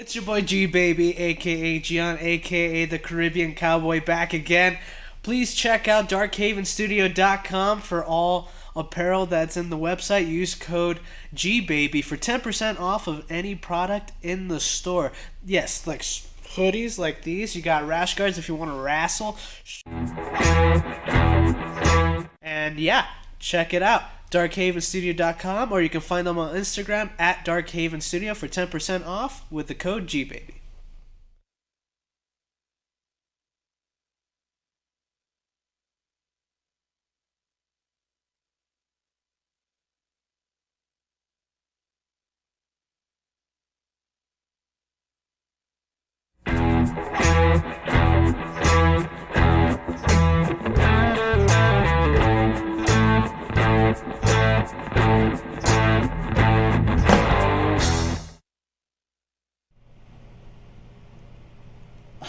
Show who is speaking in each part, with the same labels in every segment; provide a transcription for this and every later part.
Speaker 1: It's your boy G Baby, aka Gian, aka the Caribbean Cowboy, back again. Please check out darkhavenstudio.com for all apparel that's in the website. Use code GBABY for 10% off of any product in the store. Yes, like hoodies like these. You got rash guards if you want to wrestle. And yeah, check it out. darkhavenstudio.com, or you can find them on Instagram at darkhavenstudio for 10% off with the code GBABY.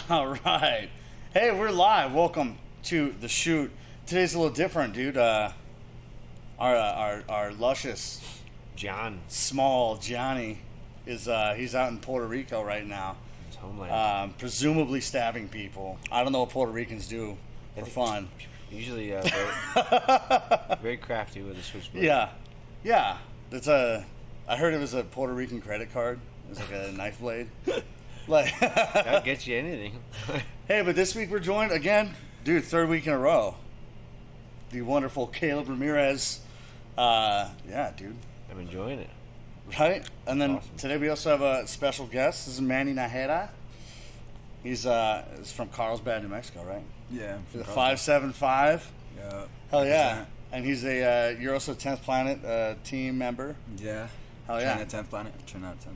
Speaker 2: All right. Hey, we're live. Welcome to the shoot. Today's a little different, dude. Our luscious small Johnny is he's out in Puerto Rico right now.
Speaker 3: It's homeland.
Speaker 2: Presumably stabbing people. I don't know what Puerto Ricans do for fun.
Speaker 3: Usually very crafty with a switchblade.
Speaker 2: Yeah. That's I heard it was a Puerto Rican credit card. It was like a knife blade. Like
Speaker 3: That'll get you anything.
Speaker 2: Hey, but this week we're joined again, dude, third week in a row. The wonderful Calob Ramirez. Yeah, dude.
Speaker 3: I'm enjoying it.
Speaker 2: Right? And then
Speaker 3: Awesome.
Speaker 2: Today we also have a special guest. This is Manny Najera. He's from Carlsbad, New Mexico, right?
Speaker 4: Yeah.
Speaker 2: The 575.
Speaker 4: Yeah.
Speaker 2: Hell yeah. And he's you're also 10th Planet team member.
Speaker 4: Yeah.
Speaker 2: Hell yeah.
Speaker 4: Trying out 10th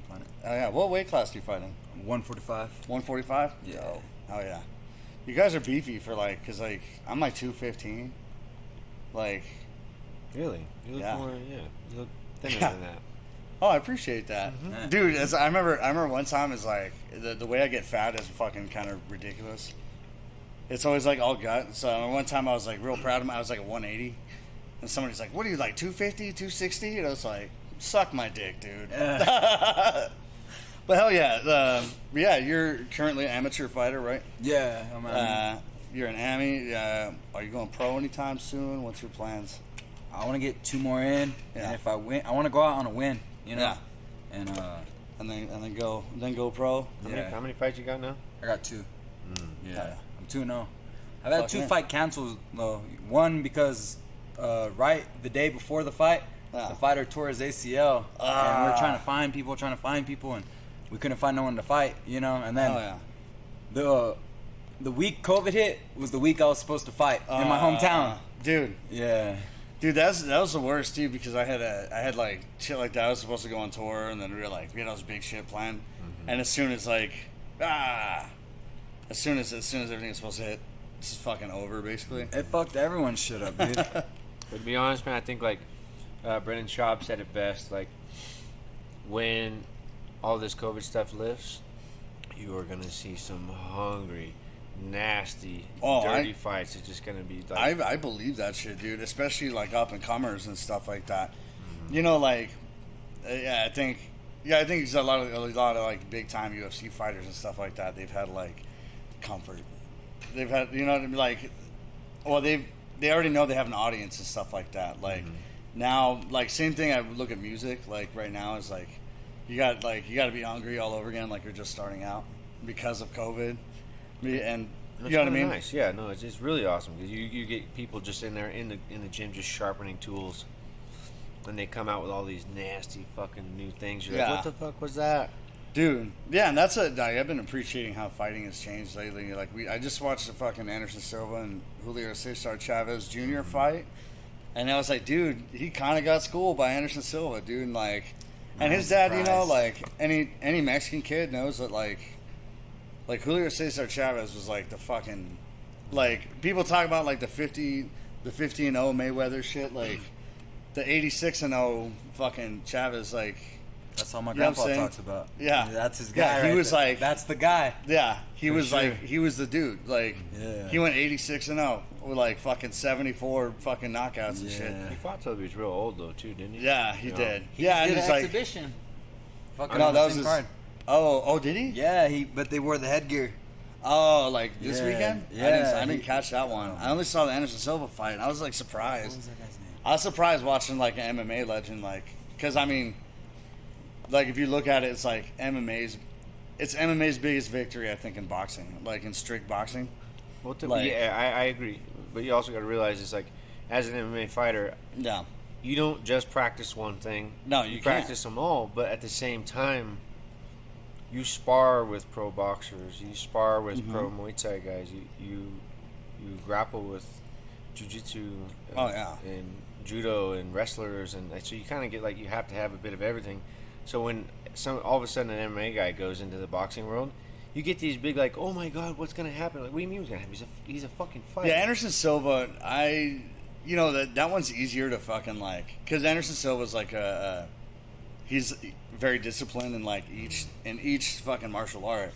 Speaker 4: Planet.
Speaker 2: Hell yeah. What weight class do you fight in?
Speaker 4: 145.
Speaker 2: 145?
Speaker 4: Yeah.
Speaker 2: Oh, hell yeah. You guys are beefy for because I'm like 215. Like,
Speaker 3: Really? You look
Speaker 2: Yeah.
Speaker 3: more, you look thinner
Speaker 2: Yeah.
Speaker 3: than that.
Speaker 2: oh, I appreciate that.
Speaker 4: Mhm.
Speaker 2: Dude, I remember one time is like, the way I get fat is fucking kind of ridiculous. It's always like all gut. So one time I was like real proud of him. I was like a 180. And somebody's like, what are you, like 250, 260? And I was like, suck my dick, dude. But hell yeah. Yeah, you're currently an amateur fighter, right?
Speaker 4: Yeah.
Speaker 2: You're an AMI. Are you going pro anytime soon? What's your plans?
Speaker 4: I want to get 2 more in.
Speaker 2: Yeah.
Speaker 4: And if I win, I want to go out on a win, you know?
Speaker 2: Yeah.
Speaker 4: And
Speaker 2: And then go pro.
Speaker 3: How many fights you got now?
Speaker 4: I got 2. Yeah.
Speaker 2: Yeah.
Speaker 4: I'm 2-0. I've had
Speaker 2: Fuck
Speaker 4: 2
Speaker 2: yeah.
Speaker 4: fight cancels, though. One because right the day before the fight,
Speaker 2: Yeah.
Speaker 4: the fighter tore his ACL. And we were trying to find people, and we couldn't find no one to fight, you know? And then
Speaker 2: Oh yeah.
Speaker 4: the week COVID hit was the week I was supposed to fight in my hometown.
Speaker 2: Dude.
Speaker 4: Yeah.
Speaker 2: Dude, that was the worst, dude, because I had like shit like that. I was supposed to go on tour, and then we had all this big shit planned. And as soon as as soon as everything was supposed to hit, this is fucking over, basically.
Speaker 4: It fucked everyone's shit up, dude.
Speaker 3: But to be honest, man, I think Brendan Schaub said it best. Like, when all this COVID stuff lifts, you are gonna see some hungry, nasty, dirty fights. It's just gonna be like
Speaker 2: I believe that shit, dude, especially like up and comers and stuff like that. You know, like I think it's a lot of like big time UFC fighters and stuff like that. They've had like comfort. They've had, you know what I mean, like, well, they already know they have an audience and stuff like that. Like now, like same thing. I look at music like right now is like you got to be hungry all over again, like you're just starting out because of COVID. And you know what I mean?
Speaker 3: Nice, yeah. No, it's really awesome because you get people just in there in the gym just sharpening tools, and they come out with all these nasty fucking new things. You're like, what the fuck was that?
Speaker 2: Dude, yeah, and I've been appreciating how fighting has changed lately. Like I just watched the fucking Anderson Silva and Julio Cesar Chavez Jr. fight, and I was like, dude, he kind of got schooled by Anderson Silva, dude. And like, and his dad, you know, like any Mexican kid knows that like Julio Cesar Chavez was like the fucking, like people talk about like the 50-0 Mayweather shit, like the 86-0 fucking Chavez, like.
Speaker 4: That's all my
Speaker 2: You know what
Speaker 4: grandpa
Speaker 2: I'm saying?
Speaker 4: talks about.
Speaker 2: Yeah.
Speaker 4: That's his guy.
Speaker 2: Yeah, he
Speaker 4: right
Speaker 2: was
Speaker 4: there.
Speaker 2: like-
Speaker 4: that's the guy.
Speaker 2: Yeah, he
Speaker 4: For
Speaker 2: was
Speaker 4: sure.
Speaker 2: like, he was the dude. Like,
Speaker 4: Yeah.
Speaker 2: he went 86-0 with like fucking 74 fucking knockouts and shit.
Speaker 4: Yeah.
Speaker 3: He fought till he was real old though too, didn't he?
Speaker 2: Yeah, he
Speaker 3: You know?
Speaker 2: did.
Speaker 4: He
Speaker 2: Yeah,
Speaker 4: did
Speaker 2: and
Speaker 4: an
Speaker 2: it's like,
Speaker 4: exhibition. Fucking
Speaker 2: no,
Speaker 4: on
Speaker 2: that
Speaker 4: the
Speaker 2: was
Speaker 4: same
Speaker 2: his,
Speaker 4: card.
Speaker 2: Oh, did he?
Speaker 4: Yeah, but they wore the headgear.
Speaker 2: Oh, like this
Speaker 4: Yeah,
Speaker 2: weekend?
Speaker 4: yeah,
Speaker 2: I didn't catch that one. I only saw the Anderson Silva fight, and I was like
Speaker 4: What
Speaker 2: surprised.
Speaker 4: was that guy's name?
Speaker 2: I was surprised watching like an MMA legend, like, because I mean, like if you look at it, it's like it's MMA's biggest victory, I think, in boxing, like in strict boxing.
Speaker 3: Well,
Speaker 2: Like-
Speaker 3: I agree, but you also got to realize it's like, as an MMA fighter,
Speaker 2: Yeah.
Speaker 3: you don't just practice one thing.
Speaker 2: No, you can't.
Speaker 3: practice them all, but at the same time, you spar with pro boxers, you spar with pro Muay Thai guys, you grapple with jiu-jitsu
Speaker 2: Oh, yeah.
Speaker 3: and judo and wrestlers, and so you kind of get like you have to have a bit of everything. So when all of a sudden an MMA guy goes into the boxing world, you get these big like, oh my god, what's gonna happen? Like, what do you mean what's gonna happen? He's a fucking fighter.
Speaker 2: Yeah, Anderson Silva, that one's easier to fucking like, because Anderson Silva's like he's very disciplined in like each fucking martial art.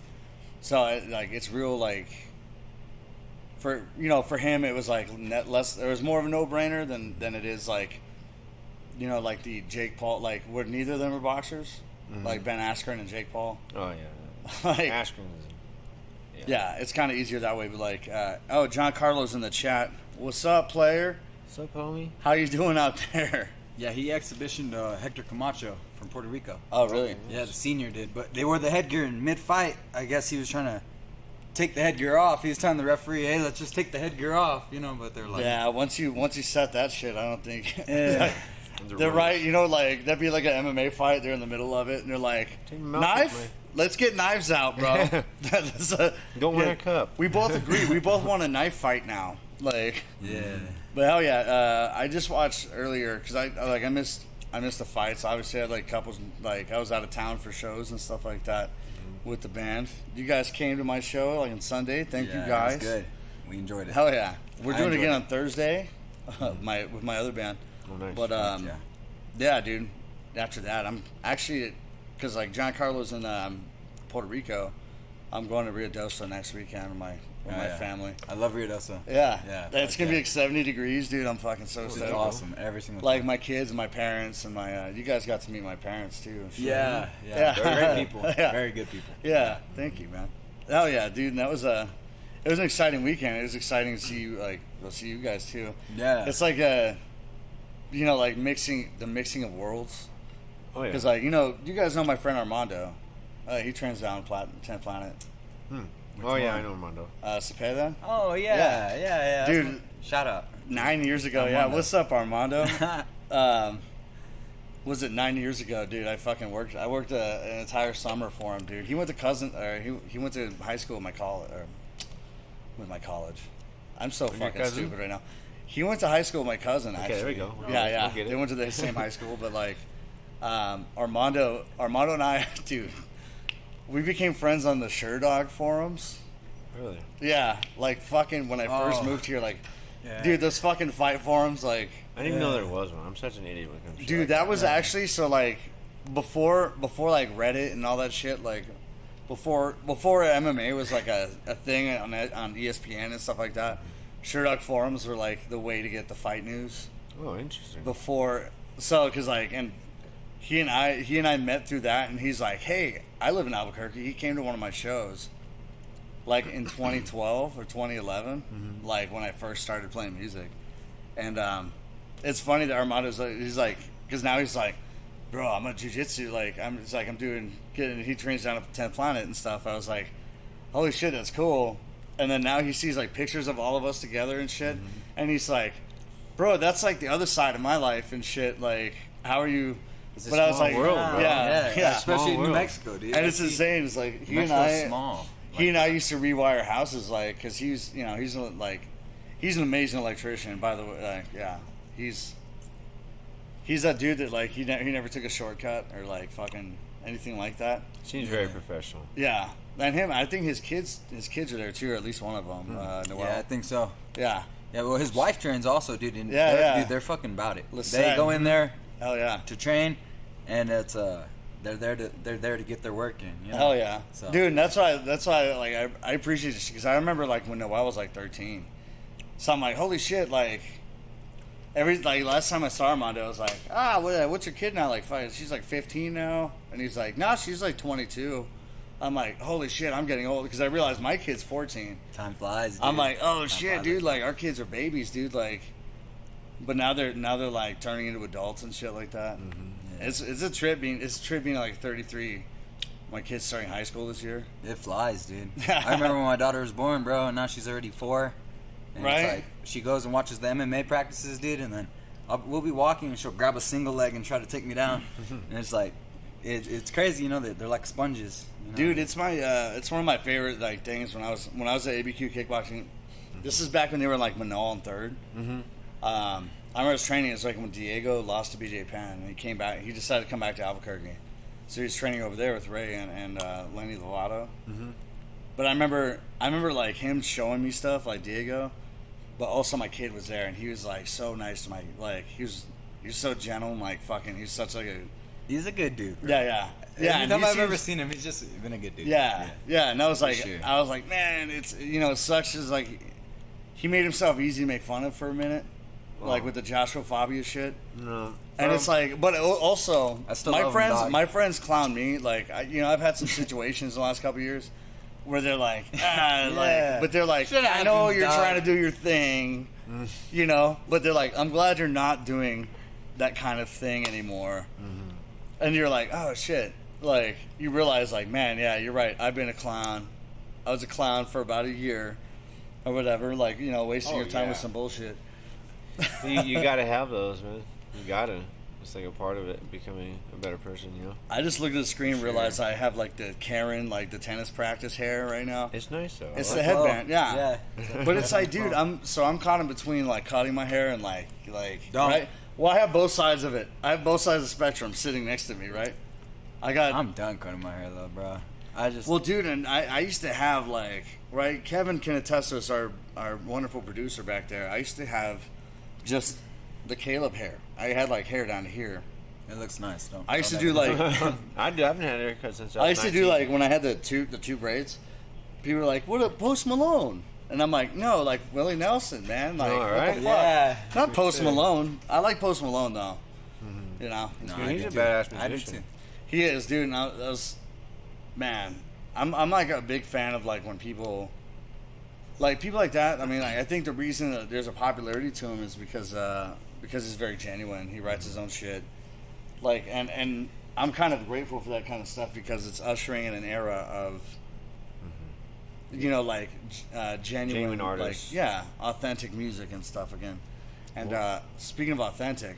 Speaker 2: So it's real like for him it was like less. There was more of a no brainer than it is like like the Jake Paul, like where neither of them are boxers, like Ben Askren and Jake Paul.
Speaker 3: Oh yeah,
Speaker 2: Like,
Speaker 3: Askren is.
Speaker 2: yeah, it's kind of easier that way. But like, Gian Carlo's in the chat. What's up, player?
Speaker 3: What's up, homie?
Speaker 2: How you doing out there?
Speaker 4: Yeah, he exhibitioned Hector Camacho from Puerto Rico.
Speaker 2: Oh, really?
Speaker 4: Yeah, the senior did, but they wore the headgear in mid-fight. I guess he was trying to take the headgear off. He was telling the referee, "Hey, let's just take the headgear off," But they're like,
Speaker 2: Yeah, once you set that shit, I don't think
Speaker 4: Yeah.
Speaker 2: they're right. Like that'd be like an MMA fight. They're in the middle of it, and they're like,
Speaker 3: Take my mouth
Speaker 2: "Knife?
Speaker 3: away."
Speaker 2: Let's get knives out, bro."
Speaker 3: Don't want a cup.
Speaker 2: We both agree. We both want a knife fight now. Like,
Speaker 4: yeah.
Speaker 2: but hell yeah, I just watched earlier because I missed the fights. Obviously, I had like couples. Like I was out of town for shows and stuff like that with the band. You guys came to my show like on Sunday. Thank you guys.
Speaker 4: It was good. We enjoyed it.
Speaker 2: Hell yeah, we're
Speaker 4: I
Speaker 2: doing it
Speaker 4: enjoyed
Speaker 2: again
Speaker 4: it.
Speaker 2: on Thursday, with my other band.
Speaker 3: Oh, nice.
Speaker 2: But
Speaker 4: Yeah.
Speaker 2: yeah, dude. After that, I'm actually because like Gian Carlo's in Puerto Rico. I'm going to Rio Dosa next weekend with my family.
Speaker 4: I love Riodosa.
Speaker 2: Yeah,
Speaker 4: Yeah,
Speaker 2: it's
Speaker 4: fuck
Speaker 2: gonna be
Speaker 4: yeah.
Speaker 2: like 70 degrees, dude. I'm fucking so
Speaker 4: It's
Speaker 2: stoked.
Speaker 4: awesome. Every single
Speaker 2: Like
Speaker 4: time.
Speaker 2: my kids and my parents and my you guys got to meet my parents too. Shit.
Speaker 4: Yeah.
Speaker 2: Yeah.
Speaker 4: They're great people.
Speaker 2: Yeah.
Speaker 4: Very good people.
Speaker 2: Yeah, thank you, man. Oh yeah, dude. And that was it was an exciting weekend. It was exciting to see you see you guys too.
Speaker 4: Yeah.
Speaker 2: It's like like mixing of worlds.
Speaker 3: Oh yeah.
Speaker 2: Because you guys know my friend Armando. He trains down 10 Planet.
Speaker 3: Oh yeah, I know Armando.
Speaker 2: Cepeda.
Speaker 4: Oh yeah. Yeah.
Speaker 2: Dude.
Speaker 4: That's shout out.
Speaker 2: 9 years ago. Yeah.
Speaker 4: Armando.
Speaker 2: What's up, Armando? Was it 9 years ago, dude? I worked an entire summer for him, dude. He went to he went to high school with my college. I'm so
Speaker 3: With your
Speaker 2: fucking
Speaker 3: cousin?
Speaker 2: stupid right now. He went to high school with my cousin.
Speaker 3: Okay,
Speaker 2: Actually.
Speaker 3: there we go.
Speaker 2: Yeah.
Speaker 3: We'll get it.
Speaker 2: They went to the same high school, but like Armando and I, dude, we became friends on the Sherdog forums.
Speaker 3: Really?
Speaker 2: Yeah, like fucking when I first
Speaker 4: Oh.
Speaker 2: moved here, like,
Speaker 4: Yeah.
Speaker 2: dude, those fucking fight forums, like,
Speaker 3: I didn't even know there was one. I'm such an idiot when it comes to
Speaker 2: dude,
Speaker 3: like
Speaker 2: that was actually so like before like Reddit and all that shit, like before MMA was like a thing on ESPN and stuff like that. Sherdog forums were like the way to get the fight news
Speaker 3: Oh, interesting.
Speaker 2: because like and he and I met through that, and he's like, hey, I live in Albuquerque. He came to one of my shows like in 2012 or 2011, like when I first started playing music. And it's funny that Armando's like, he's like, because now he's like, bro, I'm a jiu-jitsu, like he trains down at 10th Planet and stuff. I was like, holy shit, that's cool. And then now he sees like pictures of all of us together and shit, and he's like, bro, that's like the other side of my life and shit. Like, how are you?
Speaker 3: It's a
Speaker 2: But I was
Speaker 3: small
Speaker 2: like,
Speaker 3: world,
Speaker 2: yeah,
Speaker 3: bro.
Speaker 2: yeah.
Speaker 4: Especially in
Speaker 3: Small
Speaker 4: New
Speaker 3: world.
Speaker 4: Mexico, dude.
Speaker 2: And it's insane. It's like he and
Speaker 4: Mexico's
Speaker 2: I,
Speaker 4: small.
Speaker 2: he and I used to rewire houses, like, because he's an amazing electrician. By the way, yeah, he's that dude that like he never took a shortcut or like fucking anything like that.
Speaker 3: Seems very professional.
Speaker 2: Yeah, and him, I think his kids are there too, or at least one of them. Noel.
Speaker 4: Yeah, I think so.
Speaker 2: Yeah,
Speaker 4: Yeah, well, his wife trains also, dude. And
Speaker 2: Yeah,
Speaker 4: they're,
Speaker 2: yeah.
Speaker 4: Dude, they're fucking about it.
Speaker 2: Listen.
Speaker 4: They go in there
Speaker 2: hell yeah,
Speaker 4: to train, and it's they're there to get their work in. You know?
Speaker 2: hell yeah,
Speaker 4: So-
Speaker 2: dude. And that's why like I appreciate it because I remember like when Noel was like 13, so I'm like, holy shit, like. Last time I saw Armando, I was like, what's your kid now? Like, she's like 15 now, and he's like, nah, she's like 22. I'm like, holy shit, I'm getting old because I realized my kid's 14.
Speaker 4: Time flies. Dude.
Speaker 2: I'm like, oh
Speaker 4: Time
Speaker 2: shit,
Speaker 4: flies.
Speaker 2: dude, like our kids are babies, dude, like. But now they're like turning into adults and shit like that.
Speaker 4: Yeah.
Speaker 2: It's a trip being like 33. My kid's starting high school this year.
Speaker 4: It flies, dude. I remember when my daughter was born, bro, and now she's already 4. And
Speaker 2: Right?
Speaker 4: It's like she goes and watches the MMA practices, dude, and then we'll be walking and she'll grab a single leg and try to take me down. And it's like, it's crazy, you know. They're like sponges. You know?
Speaker 2: Dude, it's one of my favorite like things when I was at ABQ kickboxing. This is back when they were like Manal and 3rd. I remember I was training. It's like when Diego lost to BJ Penn, and he came back. He decided to come back to Albuquerque, so he was training over there with Ray and Lenny Lovato. But I remember like him showing me stuff like Diego, but also my kid was there, and he was like so nice to my like he was so gentle, and, like fucking. He's such like a
Speaker 4: He's a good dude, bro.
Speaker 2: yeah.
Speaker 4: Anytime
Speaker 2: and
Speaker 4: I've
Speaker 2: he
Speaker 4: ever
Speaker 2: seems-
Speaker 4: seen him, he's just been a good dude.
Speaker 2: Yeah. And I was like,
Speaker 4: sure.
Speaker 2: man, it's it sucks. Is like he made himself easy to make fun of for a minute, like with the Joshua Fabia shit.
Speaker 3: No.
Speaker 2: And it's like, but also,
Speaker 4: I still love him, dog.
Speaker 2: my friends clown me. Like, I've had some situations the last couple of years where they're like, like, but they're like,
Speaker 4: Shit
Speaker 2: I know
Speaker 4: happens,
Speaker 2: you're
Speaker 4: dog.
Speaker 2: trying to do your thing, but they're like, I'm glad you're not doing that kind of thing anymore. And you're like, oh shit, like you realize, like, man, yeah, you're right. I've been a clown. I was a clown for about a year, or whatever. Like, wasting your time with some bullshit.
Speaker 3: You gotta have those, man. You gotta. It's like a part of it, becoming a better person,
Speaker 2: I just looked at the screen and realized I have like the Karen, like the tennis practice hair right now.
Speaker 3: It's nice though.
Speaker 2: It's
Speaker 3: I
Speaker 2: the
Speaker 3: like
Speaker 2: headband, yeah. But it's like, dude,
Speaker 4: Well,
Speaker 2: I'm caught in between like cutting my hair and like
Speaker 4: Don't.
Speaker 2: right. Well, I have both sides of it. I have both sides of the spectrum sitting next to me, right?
Speaker 4: I'm done cutting my hair though, bro.
Speaker 2: Well, dude, and I used to have like, right? Kevin can attest to this, our wonderful producer back there. I used to have just the Calob hair. I had like hair down to here.
Speaker 4: It looks nice. Don't.
Speaker 2: I used to
Speaker 4: don't
Speaker 2: do
Speaker 4: make
Speaker 2: like
Speaker 3: I haven't had a haircut since I
Speaker 2: I
Speaker 3: was
Speaker 2: used to do
Speaker 3: 19.
Speaker 2: like when I had the two braids. People were like, "What a Post Malone," and I'm like, "No, like Willie Nelson, man. Like,
Speaker 3: All
Speaker 2: what
Speaker 3: right.
Speaker 2: the fuck?
Speaker 4: Yeah,
Speaker 2: Not
Speaker 4: for
Speaker 2: Post
Speaker 4: sure.
Speaker 2: Malone. I like Post Malone though. You know,
Speaker 4: No,
Speaker 3: Dude,
Speaker 4: I
Speaker 3: he's
Speaker 4: do
Speaker 3: a
Speaker 4: too.
Speaker 3: badass
Speaker 4: I do
Speaker 3: musician.
Speaker 4: too.
Speaker 2: he is, dude. And that was, man. I'm like a big fan of like when people like that. I mean, like, I think the reason that there's a popularity to him is because he's very genuine. He writes his own shit. Like, and I'm kind of grateful for that kind of stuff because it's ushering in an era of, like genuine
Speaker 3: artists.
Speaker 2: like, yeah, authentic music and stuff again. And speaking of authentic,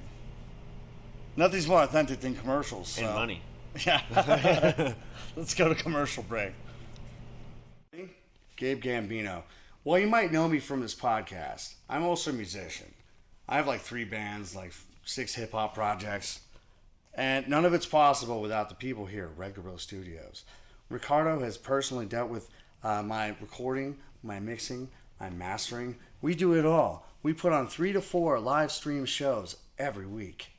Speaker 2: nothing's more authentic than commercials.
Speaker 3: And
Speaker 2: so.
Speaker 3: money.
Speaker 2: Yeah. Let's go to commercial break. Gabe Gambino. Well, you might know me from this podcast. I'm also a musician. I have like 3 bands, like 6 hip-hop projects. And none of it's possible without the people here at Red Gorilla Studios. Ricardo has personally dealt with my recording, my mixing, my mastering. We do it all. We put on 3 to 4 live stream shows every week.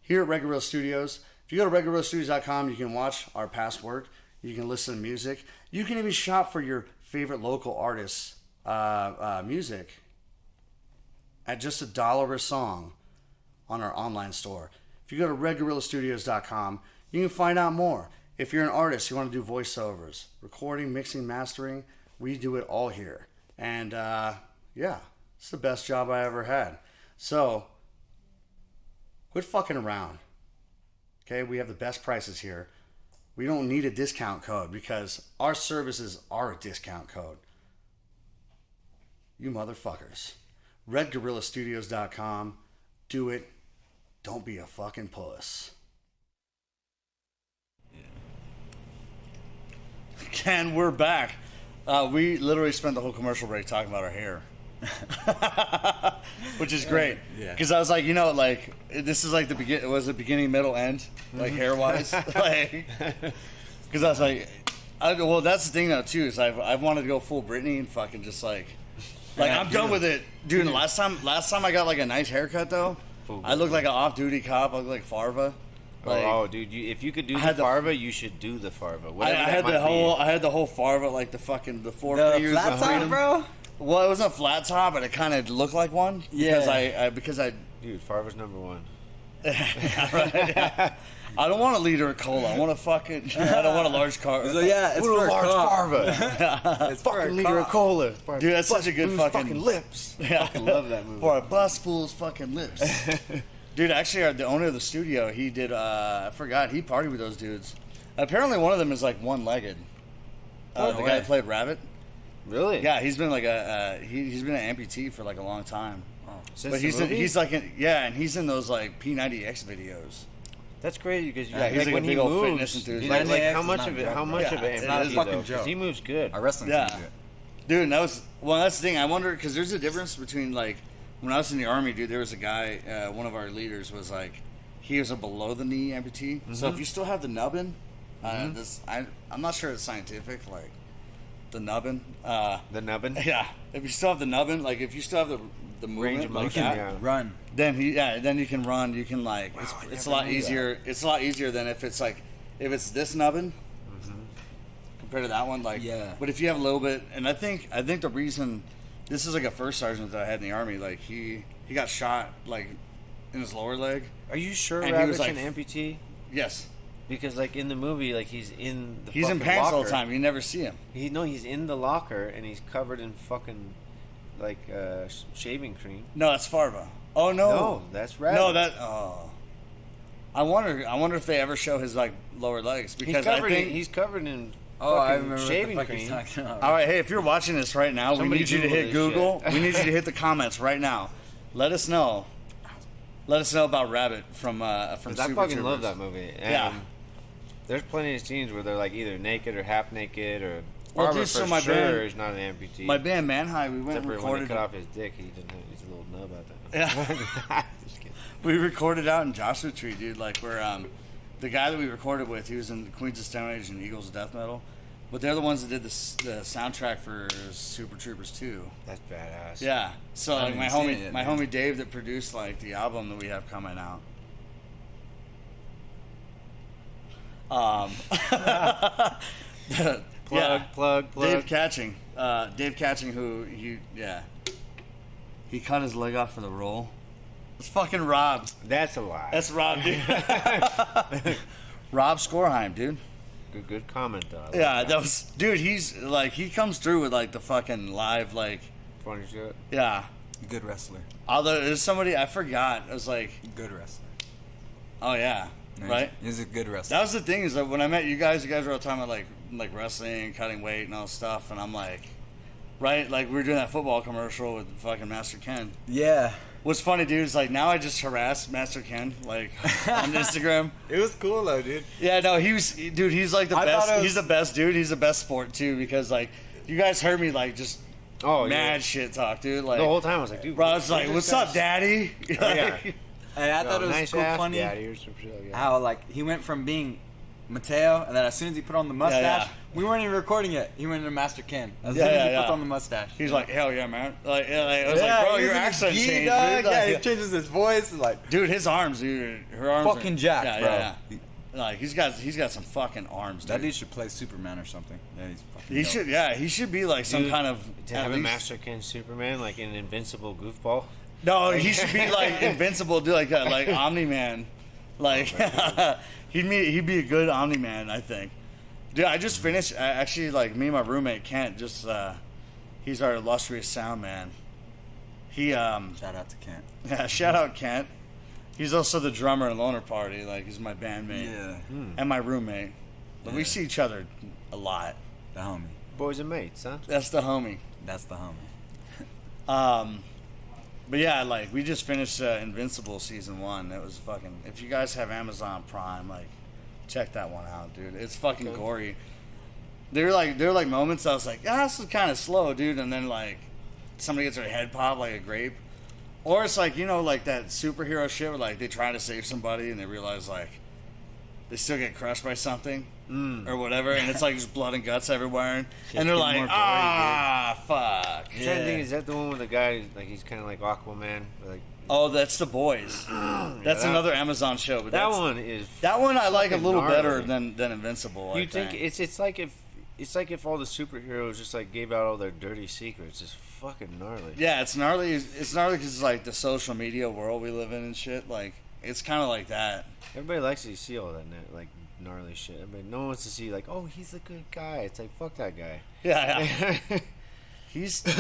Speaker 2: Here at Red Gorilla Studios, if you go to redgorillastudios.com, you can watch our past work. You can listen to music. You can even shop for your favorite local artists' music at just $1 a song on our online store. If you go to redgorillastudios.com, you can find out more. If you're an artist, you want to do voiceovers, recording, mixing, mastering, we do it all here. And yeah, it's the best job I ever had. So, quit fucking around. Okay, we have the best prices here. We don't need a discount code because our services are a discount code. You motherfuckers. RedGorillaStudios.com. Do it. Don't be a fucking puss. And we're back. We literally spent the whole commercial break talking about our hair. Which is great.
Speaker 4: Yeah.
Speaker 2: Because I was like, like, this is like the beginning. Was it beginning, middle, end? Like, hair-wise? Like, because I was like, well, that's the thing, though, too, is I've wanted to go full Britney and fucking just like I'm done with it. Dude, last time I got like a nice haircut, though, I looked like an off-duty cop. I looked like Farva. Like,
Speaker 3: oh, dude! If you could do the
Speaker 2: had the-
Speaker 3: Farva, you should do the Farva.
Speaker 2: I
Speaker 3: Whatever that
Speaker 2: had
Speaker 3: might
Speaker 2: the whole,
Speaker 3: be.
Speaker 2: I had the whole Farva, like the four
Speaker 4: The
Speaker 2: fingers
Speaker 4: flat
Speaker 2: of
Speaker 4: top,
Speaker 2: freedom.
Speaker 4: bro.
Speaker 2: Well, it wasn't a flat top, but it kind of looked like one.
Speaker 4: Yeah.
Speaker 2: Because I
Speaker 3: Dude, Farva's number 1.
Speaker 2: Right, yeah. I don't want a liter of cola. I want a fucking. I don't want a large car.
Speaker 4: So yeah, it's for a
Speaker 3: large
Speaker 4: cop.
Speaker 3: carva.
Speaker 4: It's for a
Speaker 3: Fucking liter of
Speaker 4: cop.
Speaker 3: cola.
Speaker 2: Dude, that's such a good fucking
Speaker 3: lips.
Speaker 2: Yeah,
Speaker 3: I love that movie.
Speaker 2: For a bus fool's fucking lips. Dude, actually, the owner of the studio, he did. I forgot. He partied with those dudes. Apparently, one of them is like one-legged.
Speaker 4: No
Speaker 2: the
Speaker 4: way.
Speaker 2: guy that played Rabbit.
Speaker 3: Really?
Speaker 2: Yeah, he's been like he's been an amputee for like a long time.
Speaker 3: Since
Speaker 2: But
Speaker 3: the movie?
Speaker 2: he's like and he's in those like P90X videos.
Speaker 3: That's crazy because
Speaker 2: Yeah, he's like a
Speaker 3: when
Speaker 2: big
Speaker 3: he
Speaker 2: old
Speaker 3: moves,
Speaker 2: fitness enthusiast.
Speaker 3: like
Speaker 4: P90X
Speaker 3: how
Speaker 4: is
Speaker 3: much
Speaker 4: not
Speaker 3: of it?
Speaker 4: a
Speaker 3: How
Speaker 4: joke.
Speaker 3: much
Speaker 2: Yeah,
Speaker 3: of it?
Speaker 2: it's
Speaker 3: am
Speaker 2: not
Speaker 3: I
Speaker 2: a
Speaker 3: though?
Speaker 4: fucking
Speaker 3: 'Cause
Speaker 4: joke.
Speaker 3: he moves good.
Speaker 4: Our wrestling
Speaker 2: Yeah.
Speaker 4: team do it.
Speaker 2: Dude, and that was that's the thing. I wonder because there's a difference between like when I was in the army, dude. There was a guy, one of our leaders was like, he was a below the knee amputee. So if you still have the nubbin, I'm not sure it's scientific, like the nubbin.
Speaker 3: The nubbin.
Speaker 2: Yeah, if you still have the nubbin, like if you still have the movement
Speaker 3: Range of
Speaker 2: like
Speaker 3: motion,
Speaker 2: that,
Speaker 3: yeah.
Speaker 4: Run.
Speaker 2: then you can run. You can like it's a lot easier. It's a lot easier than if it's this nubbin compared to that one. Like
Speaker 4: Yeah.
Speaker 2: But if you have a little bit, and I think the reason this is like a first sergeant that I had in the army. Like he got shot like in his lower leg.
Speaker 3: Are you sure
Speaker 2: And he
Speaker 3: Rabbit's
Speaker 2: was like-
Speaker 3: an amputee?
Speaker 2: Yes,
Speaker 3: Because like in the movie, like he's in the
Speaker 2: he's in
Speaker 3: fucking
Speaker 2: pants
Speaker 3: locker.
Speaker 2: all the time. You never see him.
Speaker 3: He's in the locker and he's covered in fucking like shaving cream.
Speaker 2: No, that's Farva. Oh no,
Speaker 3: No, that's Rabbit.
Speaker 2: no that. Oh, I wonder if they ever show his like lower legs because I think.
Speaker 3: He's covered in
Speaker 4: Oh, I
Speaker 3: fucking
Speaker 4: remember
Speaker 3: shaving
Speaker 4: what the fuck
Speaker 3: cream.
Speaker 4: you're talking about.
Speaker 2: All right, hey, if you're watching this right now,
Speaker 3: Somebody
Speaker 2: we need you to
Speaker 3: Google
Speaker 2: hit
Speaker 3: this
Speaker 2: Google.
Speaker 3: shit.
Speaker 2: We need you to hit the comments right now. Let us know. Let us know about Rabbit from
Speaker 3: Because I
Speaker 2: Super
Speaker 3: fucking
Speaker 2: Troopers.
Speaker 3: love that movie. And
Speaker 2: Yeah.
Speaker 3: There's plenty of scenes where they're like either naked or half naked or.
Speaker 2: Well,
Speaker 3: Barber
Speaker 2: dude, so
Speaker 3: for
Speaker 2: my
Speaker 3: sure
Speaker 2: band-
Speaker 3: is not an amputee.
Speaker 2: My band Manhigh, we went
Speaker 3: Except
Speaker 2: and
Speaker 3: for when they
Speaker 2: recorded.
Speaker 3: cut off his dick, he's a little nub out there.
Speaker 2: Yeah.
Speaker 3: Just kidding.
Speaker 2: We recorded out in Joshua Tree, dude. Like where the guy that we recorded with, he was in Queens of Stone Age and Eagles of Death Metal. But they're the ones that did the soundtrack for Super Troopers 2.
Speaker 3: That's badass.
Speaker 2: Yeah. So
Speaker 4: I
Speaker 2: like my
Speaker 4: haven't seen it yet,
Speaker 2: my
Speaker 4: man.
Speaker 2: homie Dave that produced like the album that we have coming out.
Speaker 3: Plug.
Speaker 2: Dave Catching. Dave Catching, who he cut his leg off for the role. It's fucking Rob.
Speaker 3: That's a lie.
Speaker 2: That's Rob, dude. Rob Skorheim, dude.
Speaker 3: good comment though. I like
Speaker 2: Yeah,
Speaker 3: that.
Speaker 2: that was, dude. He's like, he comes through with like the fucking live, like,
Speaker 3: Funny shit.
Speaker 2: yeah.
Speaker 4: Good wrestler.
Speaker 2: Although there's somebody I forgot. It was like,
Speaker 4: Good wrestler.
Speaker 2: oh yeah, right.
Speaker 4: He's a good wrestler.
Speaker 2: That was the thing is that when I met you guys were all talking about like wrestling, cutting weight, and all this stuff, and I'm like, right, like we were doing that football commercial with fucking Master Ken.
Speaker 4: Yeah.
Speaker 2: What's funny, dude, is like now I just harass Master Ken like on Instagram.
Speaker 4: It was cool though, dude.
Speaker 2: Yeah, no, he's like the
Speaker 4: I
Speaker 2: best.
Speaker 4: thought it was-
Speaker 2: He's the best dude. He's the best sport too because like you guys heard me like just
Speaker 3: Oh
Speaker 2: mad
Speaker 3: yeah.
Speaker 2: shit talk, dude. Like
Speaker 3: The whole time I was like, dude.
Speaker 2: bro, I was like,
Speaker 3: this
Speaker 2: "What's
Speaker 3: guy's-
Speaker 2: up, daddy?"
Speaker 3: Yeah.
Speaker 4: And I thought it was
Speaker 3: nice
Speaker 4: cool,
Speaker 3: ass
Speaker 4: funny
Speaker 3: daddy or some shit. Yeah.
Speaker 4: how like he went from being Mateo, and then as soon as he put on the mustache,
Speaker 2: yeah.
Speaker 4: we weren't even recording it. He went into Master Ken. As
Speaker 2: Yeah,
Speaker 4: soon as
Speaker 2: yeah,
Speaker 4: he puts
Speaker 2: yeah.
Speaker 4: on the mustache,
Speaker 2: He's like, "Hell yeah, man!" Like, I was like, "Bro,
Speaker 4: he's
Speaker 2: your
Speaker 4: in his
Speaker 2: accent
Speaker 4: gi,
Speaker 2: changed,
Speaker 4: dog.
Speaker 2: dude."
Speaker 4: Yeah,
Speaker 2: Like,
Speaker 4: he changes his voice. Like,
Speaker 2: dude, his arms, dude, her arms,
Speaker 4: Fucking
Speaker 2: are,
Speaker 4: jacked,
Speaker 2: yeah,
Speaker 4: bro.
Speaker 2: Yeah, yeah. Like he's got some fucking arms,
Speaker 4: that
Speaker 2: dude.
Speaker 4: dude should play Superman or something. Yeah, he's fucking.
Speaker 2: He
Speaker 4: dope.
Speaker 2: should, yeah, he should be like some
Speaker 3: Dude,
Speaker 2: kind of
Speaker 3: to
Speaker 2: at
Speaker 3: have a
Speaker 2: least-
Speaker 3: Master Ken Superman, like an invincible goofball.
Speaker 2: No, he should be like invincible, dude, like Omni Man. Like he'd be a good Omni Man, I think. Dude, I just finished. Actually, like me and my roommate Kent, just he's our illustrious sound man. He
Speaker 4: Shout out to Kent.
Speaker 2: yeah, shout out Kent. He's also the drummer in Loner Party. Like he's my bandmate
Speaker 4: Yeah,
Speaker 2: and my roommate. But we
Speaker 4: Yeah.
Speaker 2: see each other a lot.
Speaker 4: the homie.
Speaker 3: Boys and mates, huh?
Speaker 2: That's the homie.
Speaker 4: That's the homie.
Speaker 2: But yeah, like we just finished Invincible season 1. That was fucking. If you guys have Amazon Prime, like check that one out, dude. It's fucking gory. There were like moments I was like, this is kind of slow, dude, and then like somebody gets their head popped like a grape, or it's like like that superhero shit where like they try to save somebody and they realize like they still get crushed by something or whatever, and it's like just blood and guts everywhere, and they're
Speaker 4: get
Speaker 2: like,
Speaker 4: more gory,
Speaker 2: fuck.
Speaker 3: I'm trying to think, is that the one with the guy, like he's kind of like Aquaman? Like
Speaker 2: Oh, that's The Boys. That's
Speaker 3: that-
Speaker 2: another Amazon show. But
Speaker 3: that
Speaker 2: that's,
Speaker 3: one is.
Speaker 2: That one I like a
Speaker 3: fucking
Speaker 2: little better
Speaker 3: gnarly.
Speaker 2: than Invincible.
Speaker 3: You think it's like if all the superheroes just like gave out all their dirty secrets? It's fucking gnarly.
Speaker 2: Yeah, it's gnarly. It's gnarly because it's like the social media world we live in and shit. Like, it's kind of like that.
Speaker 3: Everybody likes to see all that like gnarly shit. Everybody, no one wants to see like, oh, he's a good guy. It's like, fuck that guy.
Speaker 2: Yeah.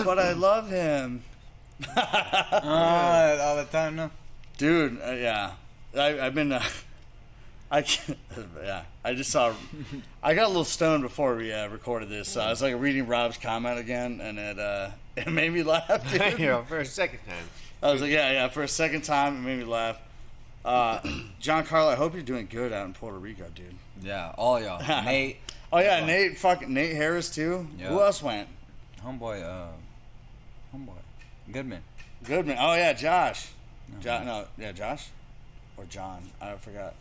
Speaker 2: But I love him.
Speaker 4: All the time, no.
Speaker 2: Dude, yeah. I've been, I just saw, I got a little stoned before we recorded this. So I was like reading Rob's comment again, and it made me laugh, dude.
Speaker 3: For a second time.
Speaker 2: I was like, yeah, for a second time, it made me laugh. Gian Carlo, I hope you're doing good out in Puerto Rico, dude.
Speaker 4: Yeah, all y'all. Nate.
Speaker 2: Oh, yeah, Nate Harris, too.
Speaker 4: Yeah.
Speaker 2: Who else went?
Speaker 4: Homeboy. Goodman.
Speaker 2: Oh, yeah, Josh. Josh? Or John. I forgot.